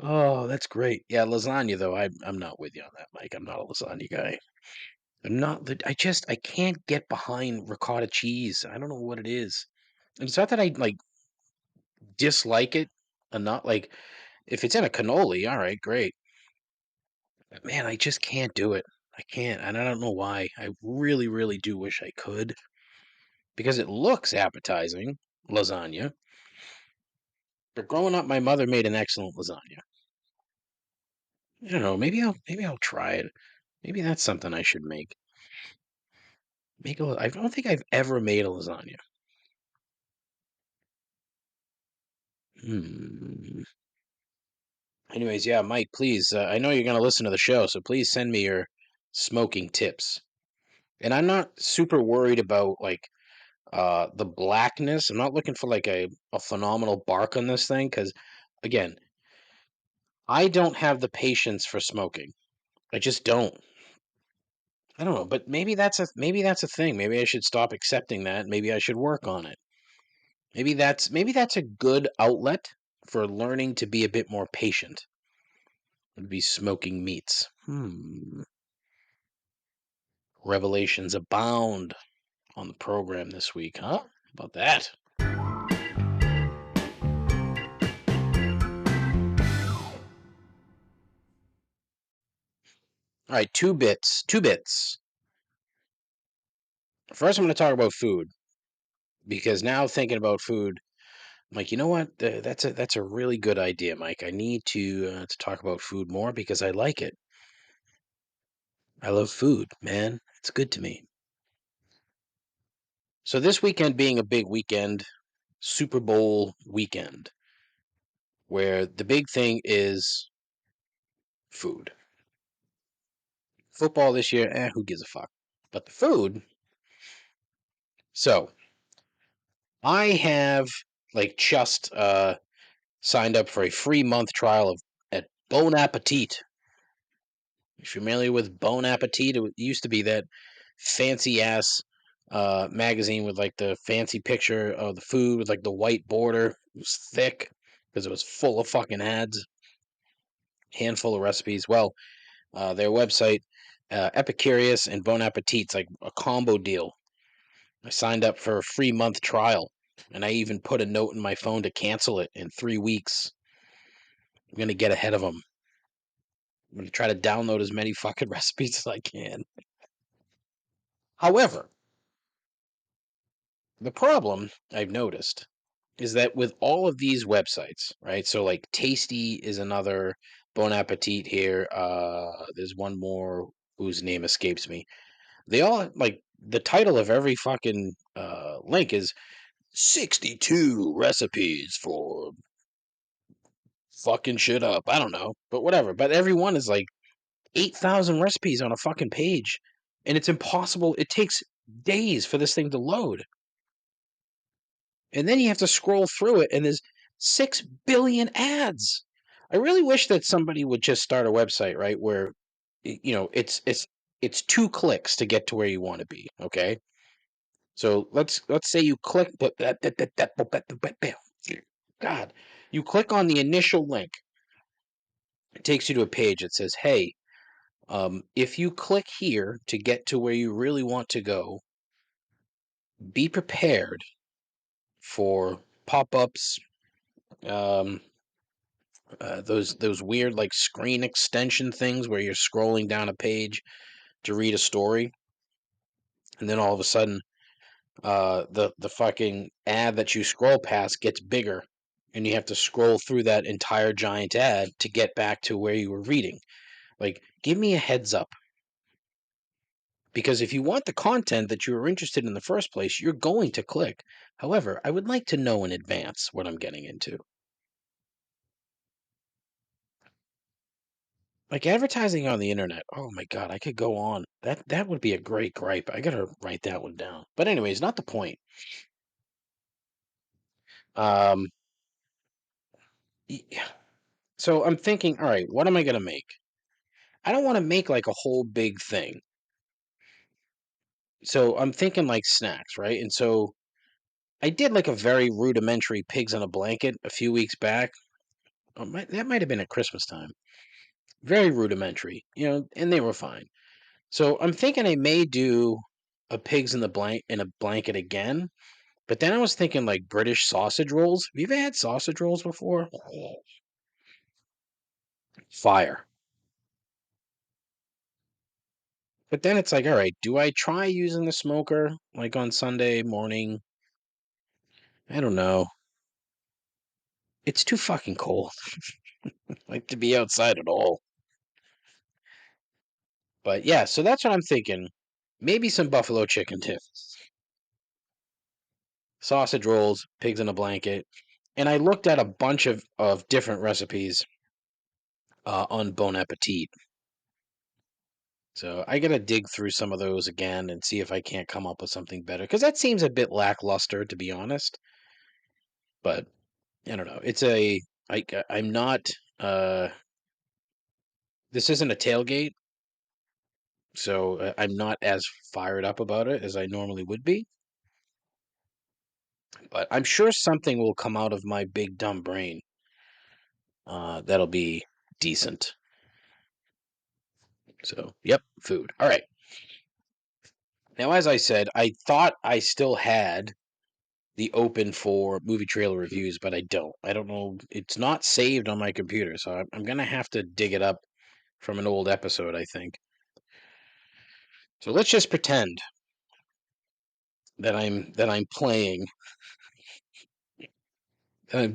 Oh, that's great. Yeah, lasagna though. I'm not with you on that, Mike. I'm not a lasagna guy. I'm not. I can't get behind ricotta cheese. I don't know what it is. And it's not that I like dislike it, and not like if it's in a cannoli, all right, great. But man, I just can't do it. I can't, and I don't know why. I really, really do wish I could because it looks appetizing, lasagna. But growing up, my mother made an excellent lasagna. I don't know. Maybe I'll try it. Maybe that's something I should make. I don't think I've ever made a lasagna. Hmm. Anyways, yeah, Mike, please. I know you're gonna listen to the show, so please send me your smoking tips. And I'm not super worried about like the blackness. I'm not looking for like a phenomenal bark on this thing because again, I don't have the patience for smoking. I just don't. I don't know, but maybe that's a thing. Maybe I should stop accepting that. Maybe I should work on it. Maybe that's a good outlet for learning to be a bit more patient. Would be smoking meats. Revelations abound on the program this week, huh? How about that? All right, two bits. Two bits. First, I'm going to talk about food because now thinking about food, I'm like, you know what? That's a really good idea, Mike. I need to talk about food more because I like it. I love food, man. It's good to me. So this weekend being a big weekend, Super Bowl weekend, where the big thing is food. Football this year, who gives a fuck? But the food. So I have like just signed up for a free month trial of at Bon Appetit. You familiar with Bon Appetit? It used to be that fancy ass magazine with like the fancy picture of the food with like the white border. It was thick because it was full of fucking ads, handful of recipes. Well, their website, Epicurious and Bon Appetit's like a combo deal. I signed up for a free month trial, and I even put a note in my phone to cancel it in 3 weeks. I'm gonna get ahead of them. I'm gonna try to download as many fucking recipes as I can. However, the problem I've noticed is that with all of these websites, right? So like Tasty is another, Bon Appetit here. There's one more. whose name escapes me. They all like the title of every fucking link is 62 recipes for fucking shit up. I don't know, but whatever. But every one is like 8,000 recipes on a fucking page, and it's impossible. It takes days for this thing to load, and then you have to scroll through it, and there's 6 billion ads. I really wish that somebody would just start a website, right, where it's 2 clicks to get to where you want to be. Okay, so let's say you click, God, you click on the initial link. It takes you to a page that says, "Hey, if you click here to get to where you really want to go, be prepared for pop-ups, um, those weird like screen extension things where you're scrolling down a page to read a story, and then all of a sudden, the fucking ad that you scroll past gets bigger, and you have to scroll through that entire giant ad to get back to where you were reading. Like, give me a heads up." Because if you want the content that you were interested in the first place, you're going to click. However, I would like to know in advance what I'm getting into. Like advertising on the internet. Oh my god, I could go on. That would be a great gripe. I gotta write that one down. But anyways, not the point. Um, so I'm thinking, all right, what am I gonna make? I don't want to make like a whole big thing. So I'm thinking like snacks, right? And so I did like a very rudimentary pigs in a blanket a few weeks back. That might have been at Christmas time. Very rudimentary, and they were fine. So I'm thinking I may do a pigs in a blanket again, but then I was thinking like British sausage rolls. Have you ever had sausage rolls before? Fire. But then it's like, all right, do I try using the smoker like on Sunday morning? I don't know. It's too fucking cold, like to be outside at all. But yeah, so that's what I'm thinking. Maybe some buffalo chicken tips, sausage rolls, pigs in a blanket. And I looked at a bunch of different recipes on Bon Appetit. So I gotta dig through some of those again and see if I can't come up with something better. Because that seems a bit lackluster, to be honest. But I don't know. I'm not. Uh, this isn't a tailgate, so I'm not as fired up about it as I normally would be. But I'm sure something will come out of my big dumb brain that'll be decent. So, yep, food. All right. Now, as I said, I thought I still had the open for movie trailer reviews, but I don't. I don't know. It's not saved on my computer, so I'm gonna have to dig it up from an old episode, I think. So let's just pretend that I'm playing uh,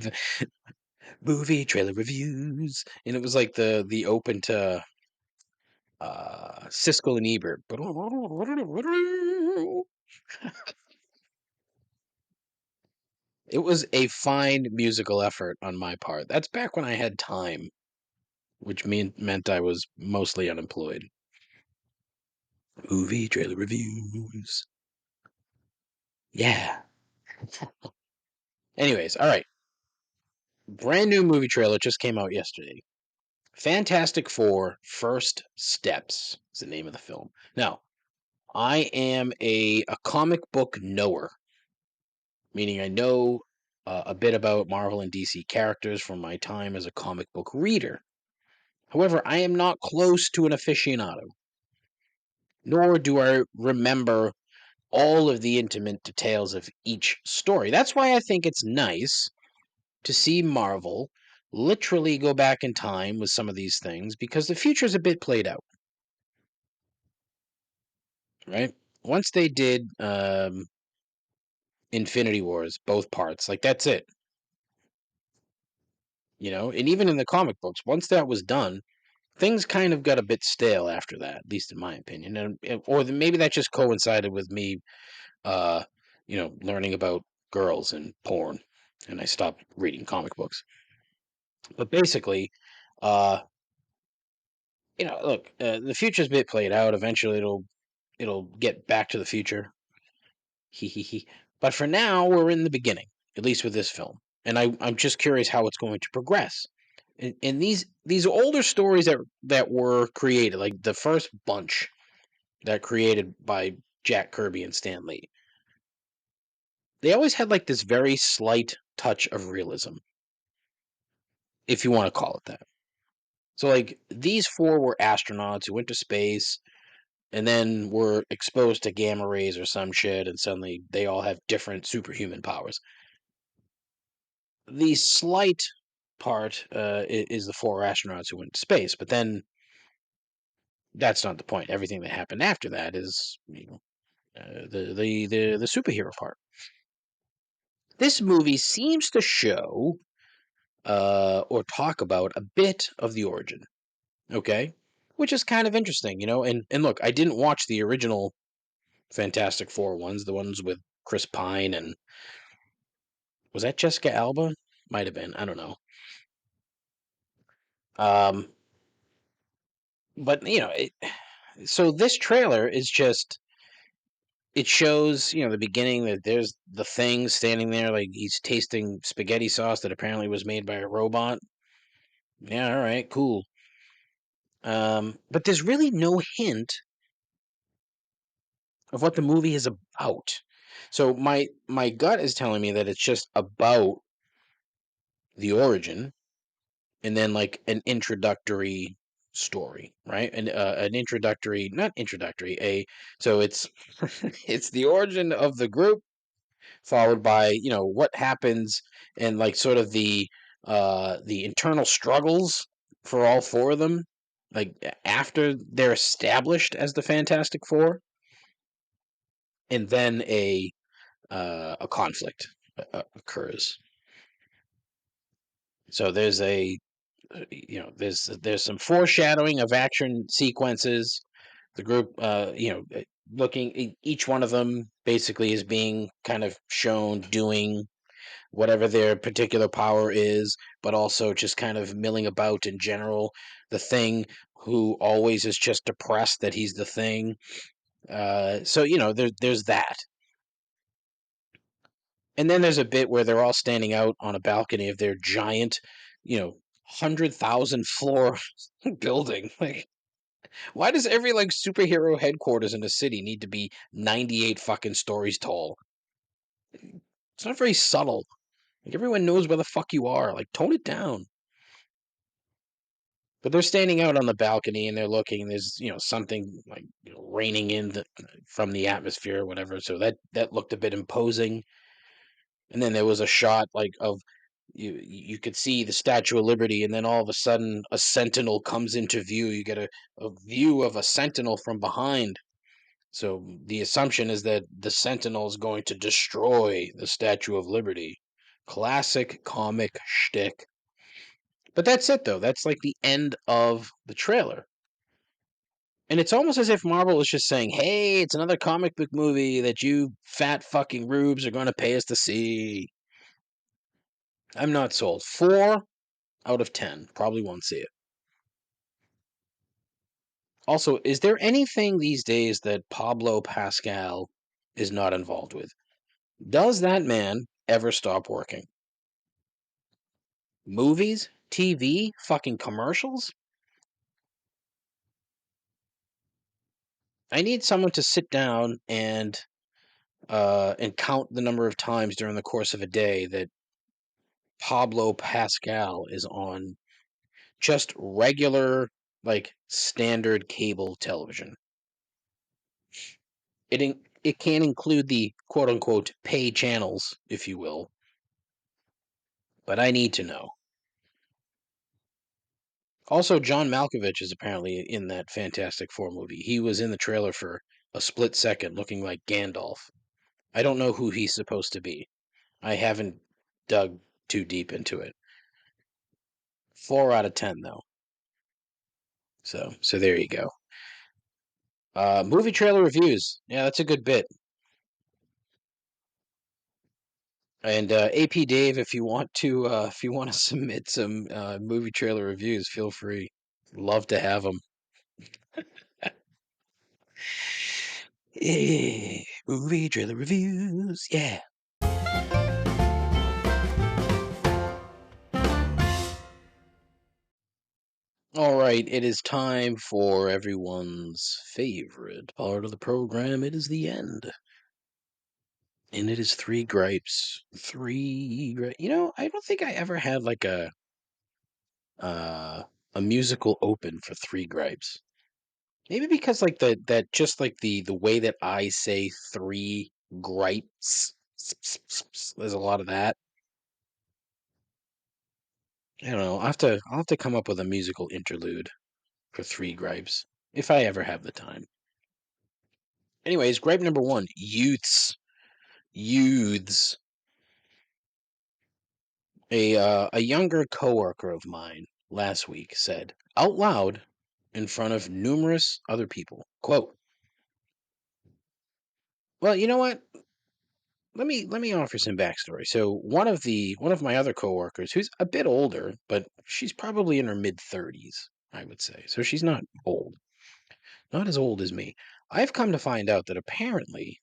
movie trailer reviews, and it was like the open to Siskel and Ebert. It was a fine musical effort on my part. That's back when I had time, which meant I was mostly unemployed. Movie trailer reviews. Yeah. Anyways, all right. Brand new movie trailer just came out yesterday. Fantastic Four First Steps is the name of the film. Now, I am a comic book knower, meaning I know a bit about Marvel and DC characters from my time as a comic book reader. However, I am not close to an aficionado, nor do I remember all of the intimate details of each story. That's why I think it's nice to see Marvel literally go back in time with some of these things because the future is a bit played out, right? Once they did Infinity Wars, both parts, like that's it, and even in the comic books, once that was done, things kind of got a bit stale after that, at least in my opinion. And or maybe that just coincided with me, uh, learning about girls and porn, and I stopped reading comic books. But basically, uh, look, the future's bit played out. Eventually, it'll get back to the future. He he he. But for now, we're in the beginning, at least with this film, and I'm just curious how it's going to progress. And these older stories that were created, like the first bunch that created by Jack Kirby and Stan Lee, they always had like this very slight touch of realism, if you want to call it that. So like these four were astronauts who went to space and then were exposed to gamma rays or some shit, and suddenly they all have different superhuman powers. The slight part is the four astronauts who went to space, but then that's not the point. Everything that happened after that is, the superhero part. This movie seems to show or talk about a bit of the origin, okay, which is kind of interesting, And look, I didn't watch the original Fantastic Four ones, the ones with Chris Pine and was that Jessica Alba? Might have been. I don't know. Um, but so this trailer is just it shows the beginning that there's the Thing standing there like he's tasting spaghetti sauce that apparently was made by a robot. Yeah, all right, cool. But there's really no hint of what the movie is about. So my gut is telling me that it's just about the origin and then like an introductory story, right? And an introductory, not introductory, a so it's it's the origin of the group followed by what happens and like sort of the internal struggles for all four of them like after they're established as the Fantastic Four, and then a conflict occurs. So there's there's some foreshadowing of action sequences. The group, looking each one of them basically is being kind of shown doing whatever their particular power is, but also just kind of milling about in general. The Thing, who always is just depressed that he's the Thing. So there's that. And then there's a bit where they're all standing out on a balcony of their giant, 100,000 floor building. Like, why does every like superhero headquarters in a city need to be 98 fucking stories tall? It's not very subtle. Like everyone knows where the fuck you are. Like tone it down. But they're standing out on the balcony and they're looking. There's something like raining in from the atmosphere or whatever. So that looked a bit imposing. And then there was a shot like of you could see the Statue of Liberty, and then all of a sudden a sentinel comes into view. You get a view of a sentinel from behind. So the assumption is that the sentinel is going to destroy the Statue of Liberty. Classic comic shtick. But that's it though. That's like the end of the trailer. And it's almost as if Marvel is just saying, hey, it's another comic book movie that you fat fucking rubes are going to pay us to see. I'm not sold. 4 out of 10. Probably won't see it. Also, is there anything these days that Pablo Pascal is not involved with? Does that man ever stop working? Movies? TV? Fucking commercials? I need someone to sit down and count the number of times during the course of a day that Pablo Pascal is on just regular, like standard cable television. It can include the quote unquote pay channels, if you will, but I need to know. Also, John Malkovich is apparently in that Fantastic Four movie. He was in the trailer for a split second looking like Gandalf. I don't know who he's supposed to be. I haven't dug too deep into it. 4 out of 10, though. So there you go. Movie trailer reviews. Yeah, that's a good bit. And AP Dave, if you want to submit some movie trailer reviews, feel free. Love to have them. Yeah, movie trailer reviews. Yeah. All right, it is time for everyone's favorite part of the program. It is the end. And it is three gripes. I don't think I ever had like uh, a musical open for three gripes. Maybe because like that just like the way that I say three gripes. There's a lot of that. I don't know. I'll have to come up with a musical interlude for three gripes if I ever have the time. Anyways, gripe number one: youths. A younger coworker of mine last week said out loud in front of numerous other people, quote, "Well, you know what? Let me offer some backstory. So one of my other coworkers, who's a bit older, but she's probably in her mid-30s, I would say. So she's not old, not as old as me. I've come to find out that apparently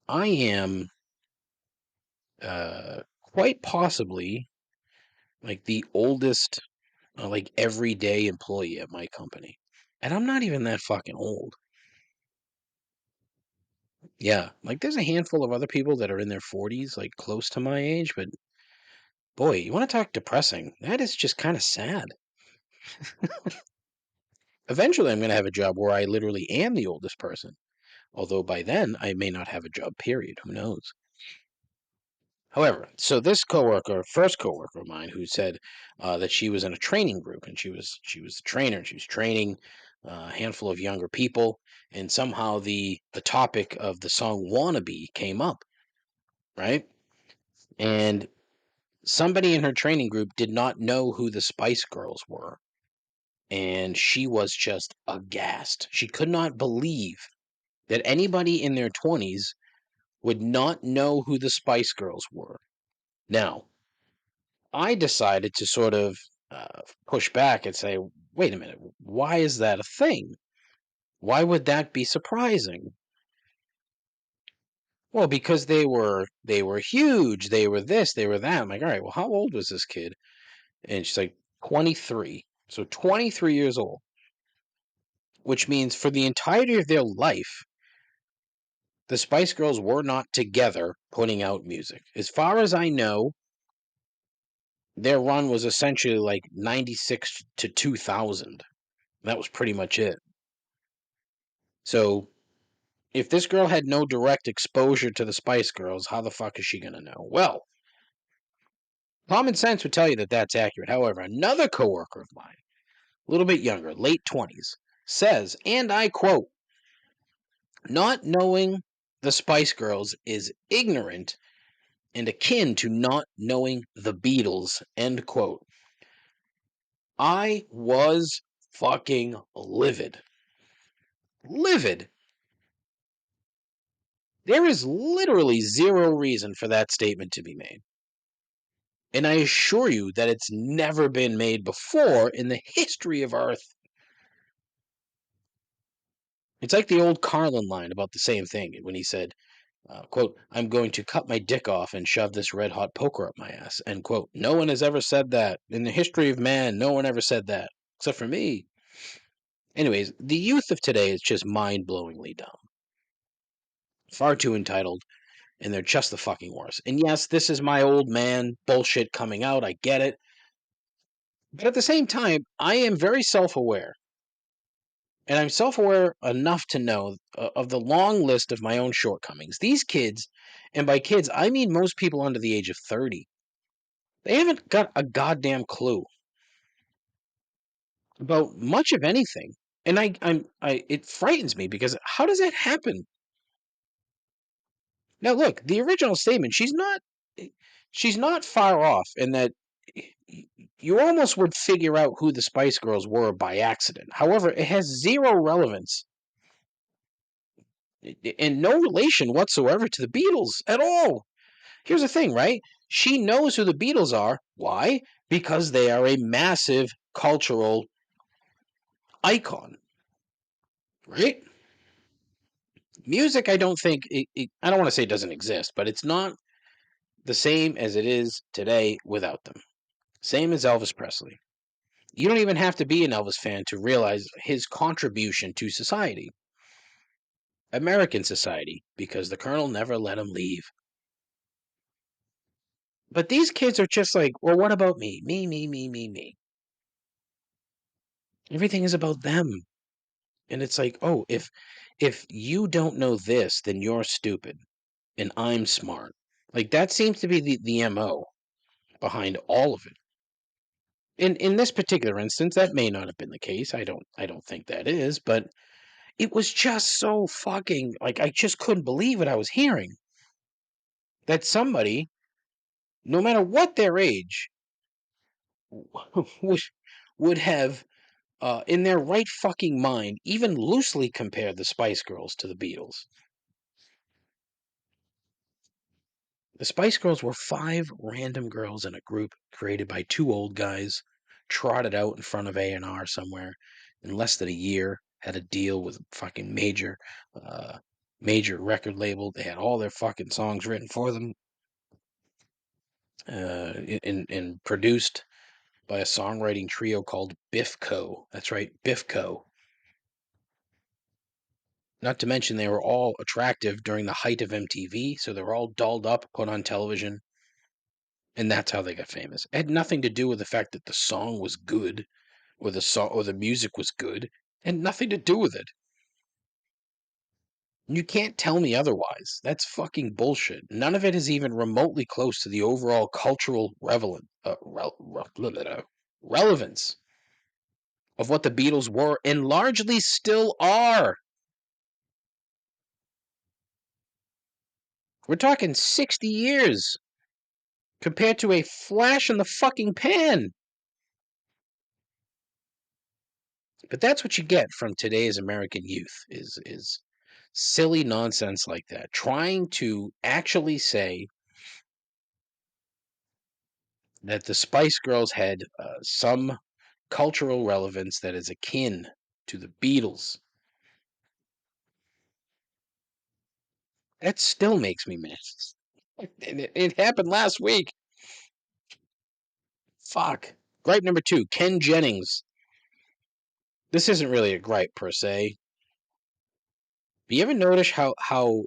I am quite possibly like the oldest like everyday employee at my company. And I'm not even that fucking old. Yeah, like there's a handful of other people that are in their 40s, like close to my age, but boy, you want to talk depressing? That is just kind of sad. Eventually, I'm going to have a job where I literally am the oldest person. Although by then, I may not have a job, period. Who knows? However, so this coworker, first coworker of mine, who said that she was in a training group and she was the trainer and she was training a handful of younger people, and somehow the topic of the song "Wannabe" came up, right? And somebody in her training group did not know who the Spice Girls were, and she was just aghast. She could not believe that anybody in their 20s would not know who the Spice Girls were. Now, I decided to sort of push back and say, wait a minute, why is that a thing? Why would that be surprising? Well, because they were huge, they were this, they were that. I'm like, all right, well, how old was this kid? And she's like, 23. So 23 years old, which means for the entirety of their life, the Spice Girls were not together putting out music. As far as I know, their run was essentially like 96 to 2000. That was pretty much it. So if this girl had no direct exposure to the Spice Girls, how the fuck is she going to know? Well, common sense would tell you that that's accurate. However, another coworker of mine, a little bit younger, late 20s, says, and I quote, not knowing the Spice Girls is ignorant and akin to not knowing the Beatles, end quote. I was fucking livid. Livid. There is literally zero reason for that statement to be made. And I assure you that it's never been made before in the history of Earth. It's like the old Carlin line about the same thing when he said, quote, I'm going to cut my dick off and shove this red hot poker up my ass, end quote. No one has ever said that. In the history of man, no one ever said that, except for me. Anyways, the youth of today is just mind-blowingly dumb. Far too entitled, and they're just the fucking worst. And yes, this is my old man bullshit coming out, I get it. But at the same time, I am very self-aware. And I'm self-aware enough to know of the long list of my own shortcomings. These kids, and by kids, I mean most people under the age of 30, they haven't got a goddamn clue about much of anything. And it frightens me because how does that happen? Now, look, the original statement, she's not far off in that you almost would figure out who the Spice Girls were by accident. However, it has zero relevance and no relation whatsoever to the Beatles at all. Here's the thing, right? She knows who the Beatles are. Why? Because they are a massive cultural icon, right? Music, I don't think, I don't want to say it doesn't exist, but it's not the same as it is today without them. Same as Elvis Presley. You don't even have to be an Elvis fan to realize his contribution to society, American society, because the Colonel never let him leave. But these kids are just like, well, what about me? Me, me, me, me, me. Everything is about them. And it's like, oh, if you don't know this, then you're stupid and I'm smart. Like that seems to be the MO behind all of it. In this particular instance, that may not have been the case. I don't think that is, but it was just so fucking like I just couldn't believe what I was hearing. That somebody, no matter what their age, would would have in their right fucking mind even loosely compared the Spice Girls to the Beatles. The Spice Girls were 5 random girls in a group created by 2 old guys, trotted out in front of A&R somewhere in less than a year, had a deal with a fucking major record label. They had all their fucking songs written for them, and produced by a songwriting trio called Biff Co. That's right, Biff Co. Not to mention they were all attractive during the height of MTV, so they were all dolled up, put on television. And that's how they got famous. It had nothing to do with the fact that the song was good or the music was good. It had nothing to do with it. You can't tell me otherwise. That's fucking bullshit. None of it is even remotely close to the overall cultural relevance of what the Beatles were and largely still are. We're talking 60 years compared to a flash in the fucking pan. But that's what you get from today's American youth is silly nonsense like that. Trying to actually say that the Spice Girls had some cultural relevance that is akin to the Beatles. That still makes me mad. And it happened last week. Fuck. Gripe number 2, Ken Jennings. This isn't really a gripe per se. But you ever notice how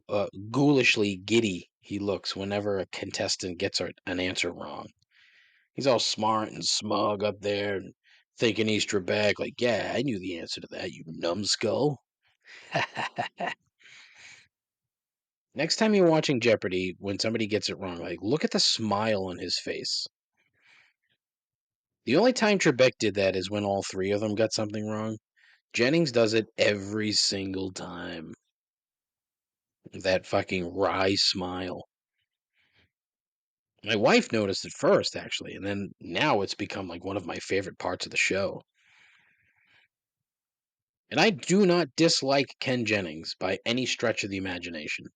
ghoulishly giddy he looks whenever a contestant gets an answer wrong? He's all smart and smug up there and thinking he's Trebek, like, yeah, I knew the answer to that, you numbskull. Next time you're watching Jeopardy, when somebody gets it wrong, like, look at the smile on his face. The only time Trebek did that is when all 3 of them got something wrong. Jennings does it every single time. That fucking wry smile. My wife noticed it first, actually, and then now it's become like one of my favorite parts of the show. And I do not dislike Ken Jennings by any stretch of the imagination.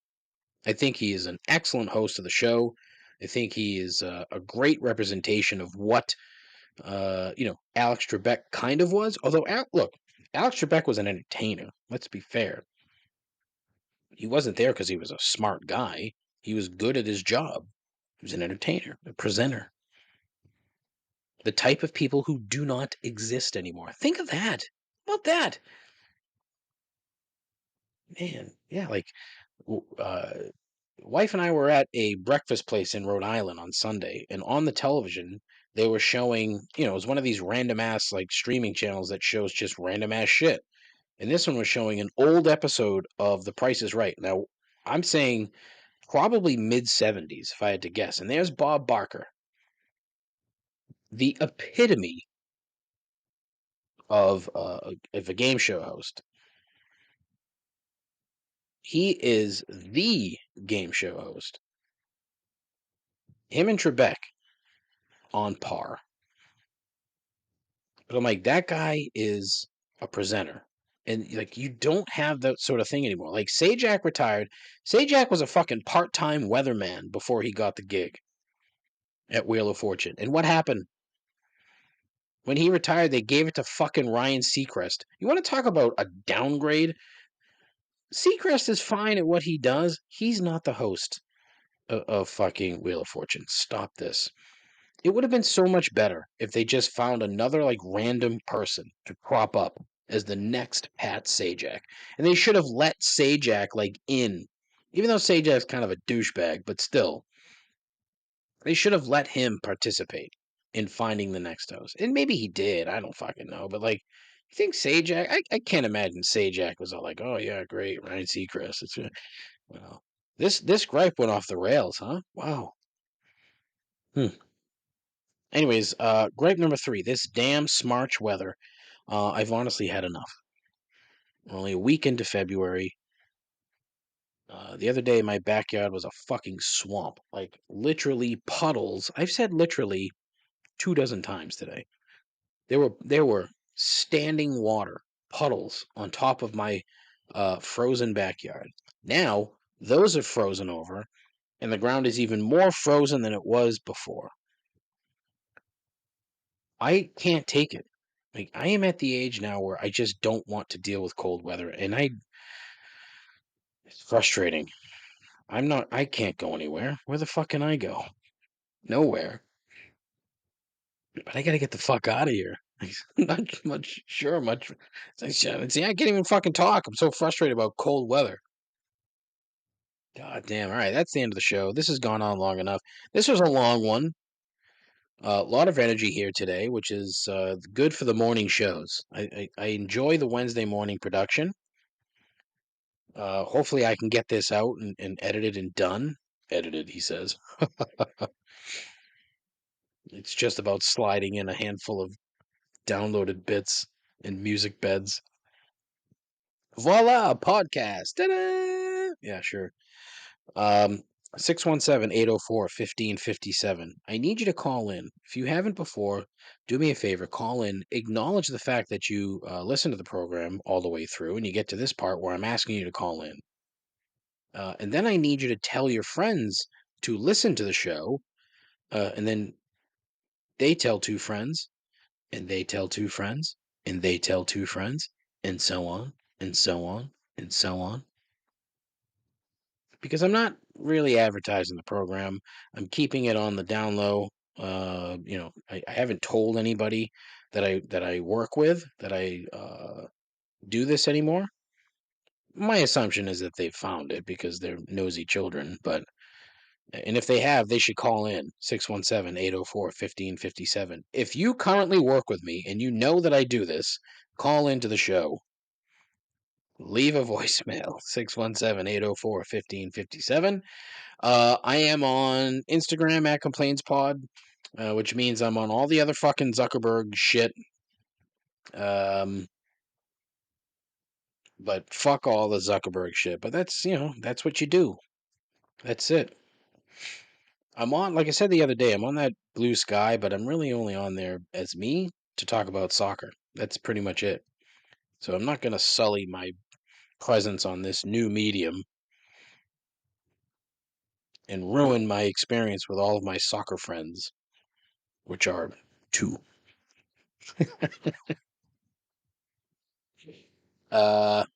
I think he is an excellent host of the show. I think he is a great representation of what Alex Trebek kind of was. Although, look, Alex Trebek was an entertainer. Let's be fair. He wasn't there because he was a smart guy. He was good at his job. He was an entertainer, a presenter. The type of people who do not exist anymore. Think of that. How about that? Man, yeah, like wife and I were at a breakfast place in Rhode Island on Sunday, and on the television they were showing, it was one of these random ass like streaming channels that shows just random ass shit. And this one was showing an old episode of The Price is Right. Now, I'm saying probably mid 70s if I had to guess. And there's Bob Barker, the epitome of a game show host. He is the game show host. Him and Trebek on par. But I'm like, that guy is a presenter. And like, you don't have that sort of thing anymore. Like, Sajak retired. Sajak was a fucking part-time weatherman before he got the gig at Wheel of Fortune. And what happened? When he retired, they gave it to fucking Ryan Seacrest. You want to talk about a downgrade? Seacrest is fine at what he does. He's not the host of fucking Wheel of Fortune. Stop this. It would have been so much better if they just found another like random person to crop up as the next Pat Sajak. And they should have let Sajak like in. Even though Sajak's kind of a douchebag, but still. They should have let him participate in finding the next host. And maybe he did. I don't fucking know. But like, you think Sajak? I can't imagine Sajak was all like, "Oh yeah, great, Ryan Seacrest." It's well, this gripe went off the rails, huh? Wow. Anyways, gripe number 3. This damn smarch weather. I've honestly had enough. We're only a week into February. The other day, my backyard was a fucking swamp. Like, literally puddles. I've said literally 24 times today. There were standing water, puddles on top of my frozen backyard. Now, those are frozen over, and the ground is even more frozen than it was before. I can't take it. Like, I am at the age now where I just don't want to deal with cold weather, and it's frustrating. I can't go anywhere. Where the fuck can I go? Nowhere. But I gotta get the fuck out of here. Not much, sure, much. See, I can't even fucking talk. I'm so frustrated about cold weather. God damn. All right, that's the end of the show. This has gone on long enough. This was a long one. A lot of energy here today, which is good for the morning shows. I enjoy the Wednesday morning production. Hopefully, I can get this out and edited and done. Edited, he says. It's just about sliding in a handful of downloaded bits and music beds. Voila, podcast. Ta-da! Yeah, sure. 617-804-1557. I need you to call in. If you haven't before, do me a favor, call in, acknowledge the fact that you listen to the program all the way through, and you get to this part where I'm asking you to call in. And then I need you to tell your friends to listen to the show, and then they tell 2 friends, and they tell 2 friends, and they tell 2 friends, and so on, and so on, and so on. Because I'm not really advertising the program. I'm keeping it on the down low. I haven't told anybody that I work with that I do this anymore. My assumption is that they've found it because they're nosy children. And if they have, they should call in 617-804-1557. If you currently work with me and you know that I do this, call into the show. Leave a voicemail 617-804-1557. I am on Instagram at ComplainsPod, which means I'm on all the other fucking Zuckerberg shit. But fuck all the Zuckerberg shit. But that's what you do. That's it. I'm on, like I said the other day, I'm on that Blue Sky, but I'm really only on there as me to talk about soccer. That's pretty much it. So I'm not going to sully my presence on this new medium and ruin my experience with all of my soccer friends, which are 2. But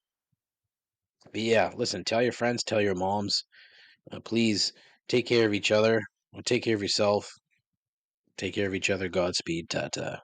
yeah, listen, tell your friends, tell your moms. Please take care of each other. Take care of yourself. Take care of each other. Godspeed. Ta-ta.